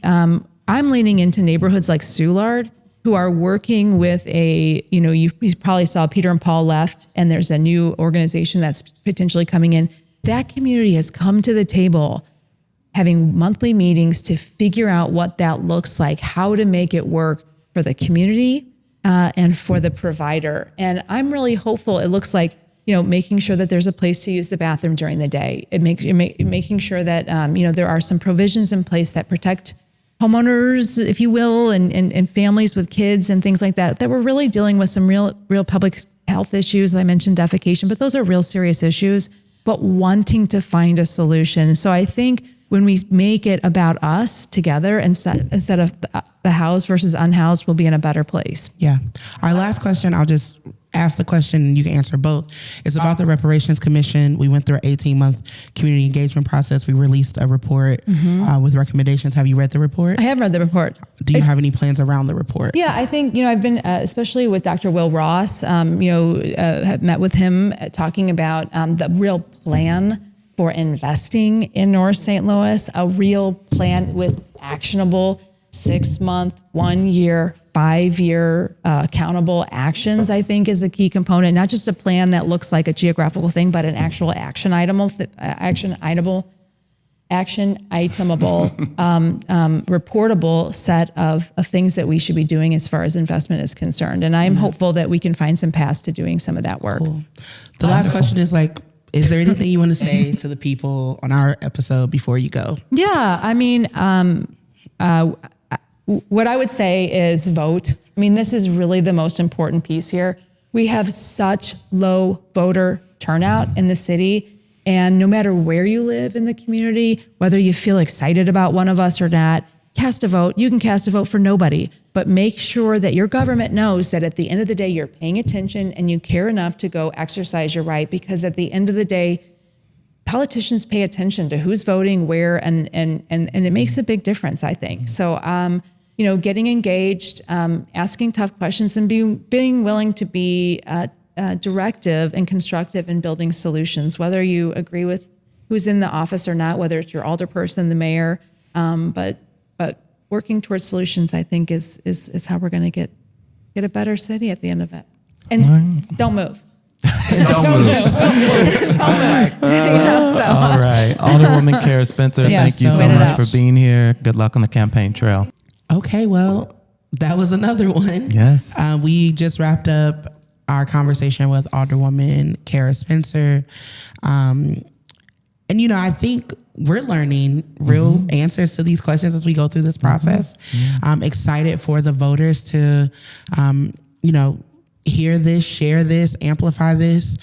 I'm leaning into neighborhoods like Soulard, who are working with you probably saw Peter and Paul left, and there's a new organization that's potentially coming in. That community has come to the table having monthly meetings to figure out what that looks like, how to make it work for the community and for the provider. And I'm really hopeful. It looks like, making sure that there's a place to use the bathroom during the day. Making sure that, there are some provisions in place that protect homeowners, if you will, and families with kids and things like that we're really dealing with some real public health issues. I mentioned defecation, but those are real serious issues, but wanting to find a solution. So I think when we make it about us together instead of the housed versus unhoused, we'll be in a better place. Yeah. Our last question, I'll just ask the question and you can answer both. It's about the Reparations Commission. We went through an 18-month community engagement process. We released a report with recommendations. Have you read the report? I have read the report. Do you have any plans around the report? Yeah, I think, I've been, especially with Dr. Will Ross, have met with him talking about the real plan for investing in North St. Louis, a real plan with actionable 6-month, 1 year, 5-year accountable actions, I think is a key component. Not just a plan that looks like a geographical thing, but an actual itemable, reportable set of things that we should be doing as far as investment is concerned. And I'm hopeful that we can find some paths to doing some of that work. Cool. The last question is is there anything you want to say to the people on our episode before you go? Yeah, I mean, what I would say is vote. I mean, this is really the most important piece here. We have such low voter turnout in the city. And no matter where you live in the community, whether you feel excited about one of us or not, cast a vote. You can cast a vote for nobody, but make sure that your government knows that at the end of the day, you're paying attention and you care enough to go exercise your right, because at the end of the day, politicians pay attention to who's voting where, and it makes a big difference, I think. So, getting engaged, asking tough questions, and being willing to be directive and constructive in building solutions, whether you agree with who's in the office or not, whether it's your alderperson, the mayor, but working towards solutions, I think, is how we're going to get a better city at the end of it. And don't move. Don't move. All right. Alderwoman Cara Spencer, thank you so much for being here. Good luck on the campaign trail. Okay, well, that was another one. Yes. We just wrapped up our conversation with Alderwoman Cara Spencer. And, I think we're learning real answers to these questions as we go through this process. I'm excited for the voters to, hear this, share this, amplify this.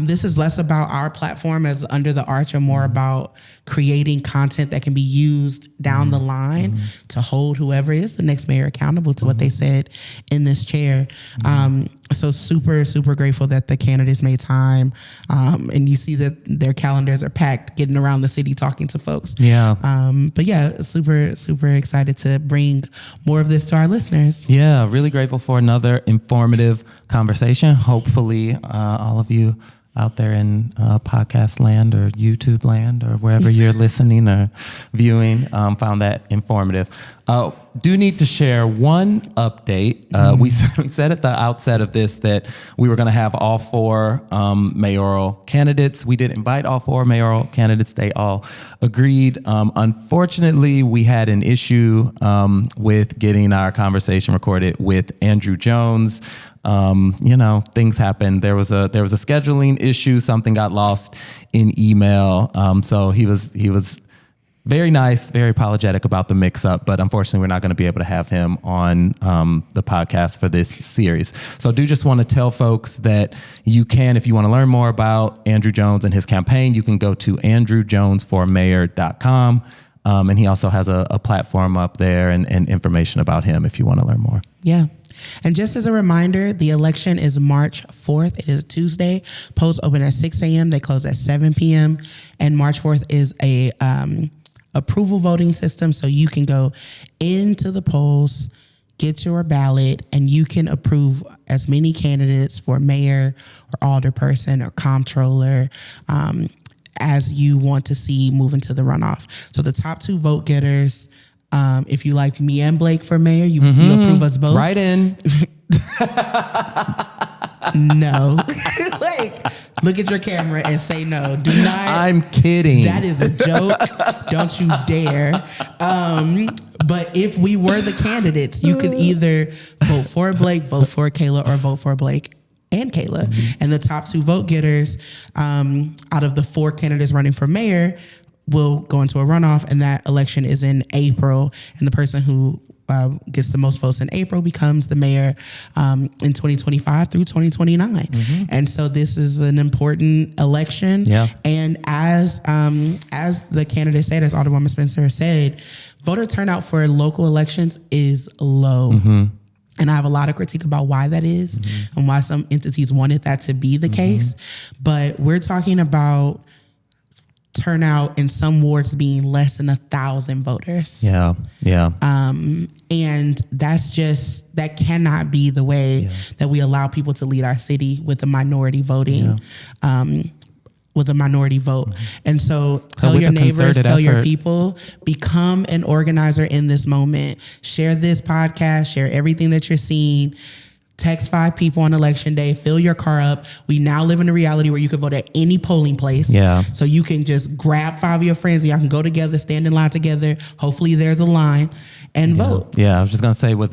This is less about our platform as Under the Arch and more about creating content that can be used down the line to hold whoever is the next mayor accountable to what they said in this chair. So super, super grateful that the candidates made time. And you see that their calendars are packed, getting around the city, talking to folks. Yeah. But yeah, super, super excited to bring more of this to our listeners. Yeah, really grateful for another informative conversation. Hopefully, all of you out there in podcast land or YouTube land or wherever you're listening or viewing found that informative. Do need to share one update. We said at the outset of this that we were going to have all 4 mayoral candidates. We did invite all 4 mayoral candidates. They all agreed. Unfortunately, we had an issue with getting our conversation recorded with Andrew Jones. Things happened. There was a scheduling issue. Something got lost in email. So he was very nice, very apologetic about the mix-up, but unfortunately, we're not going to be able to have him on the podcast for this series. So I do just want to tell folks that you can, if you want to learn more about Andrew Jones and his campaign, you can go to andrewjonesformayor.com. And he also has a platform up there and information about him if you want to learn more. Yeah. And just as a reminder, the election is March 4th. It is a Tuesday. Polls open at 6 a.m. They close at 7 p.m. And March 4th is a approval voting system. So you can go into the polls, get your ballot, and you can approve as many candidates for mayor or alderperson or comptroller as you want to see move into the runoff. So the top 2 vote getters, if you like me and Blake for mayor, you approve us both. Right in. No. Look at your camera and say no. Do not. I'm kidding. That is a joke. Don't you dare. But if we were the candidates, you could either vote for Blake, vote for Kayla, or vote for Blake and Kayla. And the top 2 vote getters out of the 4 candidates running for mayor will go into a runoff, and that election is in April. And the person who gets the most votes in April becomes the mayor in 2025 through 2029. And so this is an important election. Yeah. And as the candidate said, as Alderwoman Spencer said, voter turnout for local elections is low. And I have a lot of critique about why that is and why some entities wanted that to be the case. But we're talking about turnout in some wards being less than 1,000 voters. Yeah. And that cannot be the way that we allow people to lead our city with a minority voting. With a minority vote. And so tell your neighbors, tell your people, become an organizer in this moment. Share this podcast, share everything that you're seeing. Text 5 people on election day, fill your car up. We now live in a reality where you can vote at any polling place. Yeah. So you can just grab 5 of your friends and y'all can go together, stand in line together. Hopefully there's a line and vote. Yeah, I was just gonna say with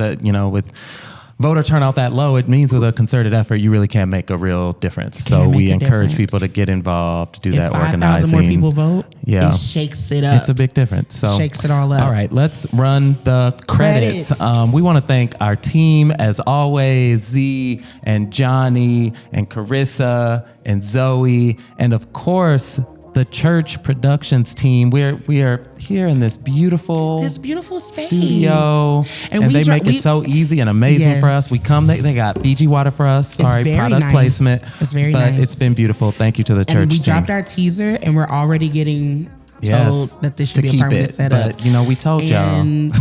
voter turnout that low, it means with a concerted effort, you really can't make a real difference. So we encourage people to get involved, do that organizing. If 5,000 more people vote, it shakes it up. It's a big difference. So shakes it all up. All right, let's run the credits. We want to thank our team, as always, Z and Johnny and Carissa and Zoe, and of course, the church productions team. We are here in this beautiful space studio, and they make it so easy and amazing for us. We come, they got Fiji water for us. Sorry, product placement. It's very nice. But it's been beautiful. Thank you to the church and we team. dropped our teaser, and we're already getting told that this should be a permanent setup. But we told y'all.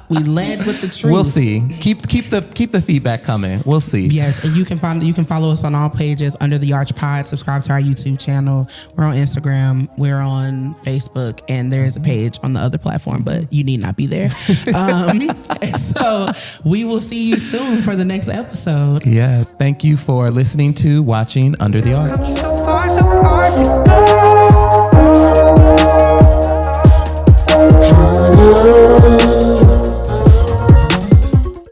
We led with the truth. We'll see. Keep the feedback coming. We'll see. Yes, and you can follow us on all pages under the Arch Pod. Subscribe to our YouTube channel. We're on Instagram. We're on Facebook, and there's a page on the other platform, but you need not be there. And so we will see you soon for the next episode. Yes. Thank you for listening to Watching Under the Arch. So far to go.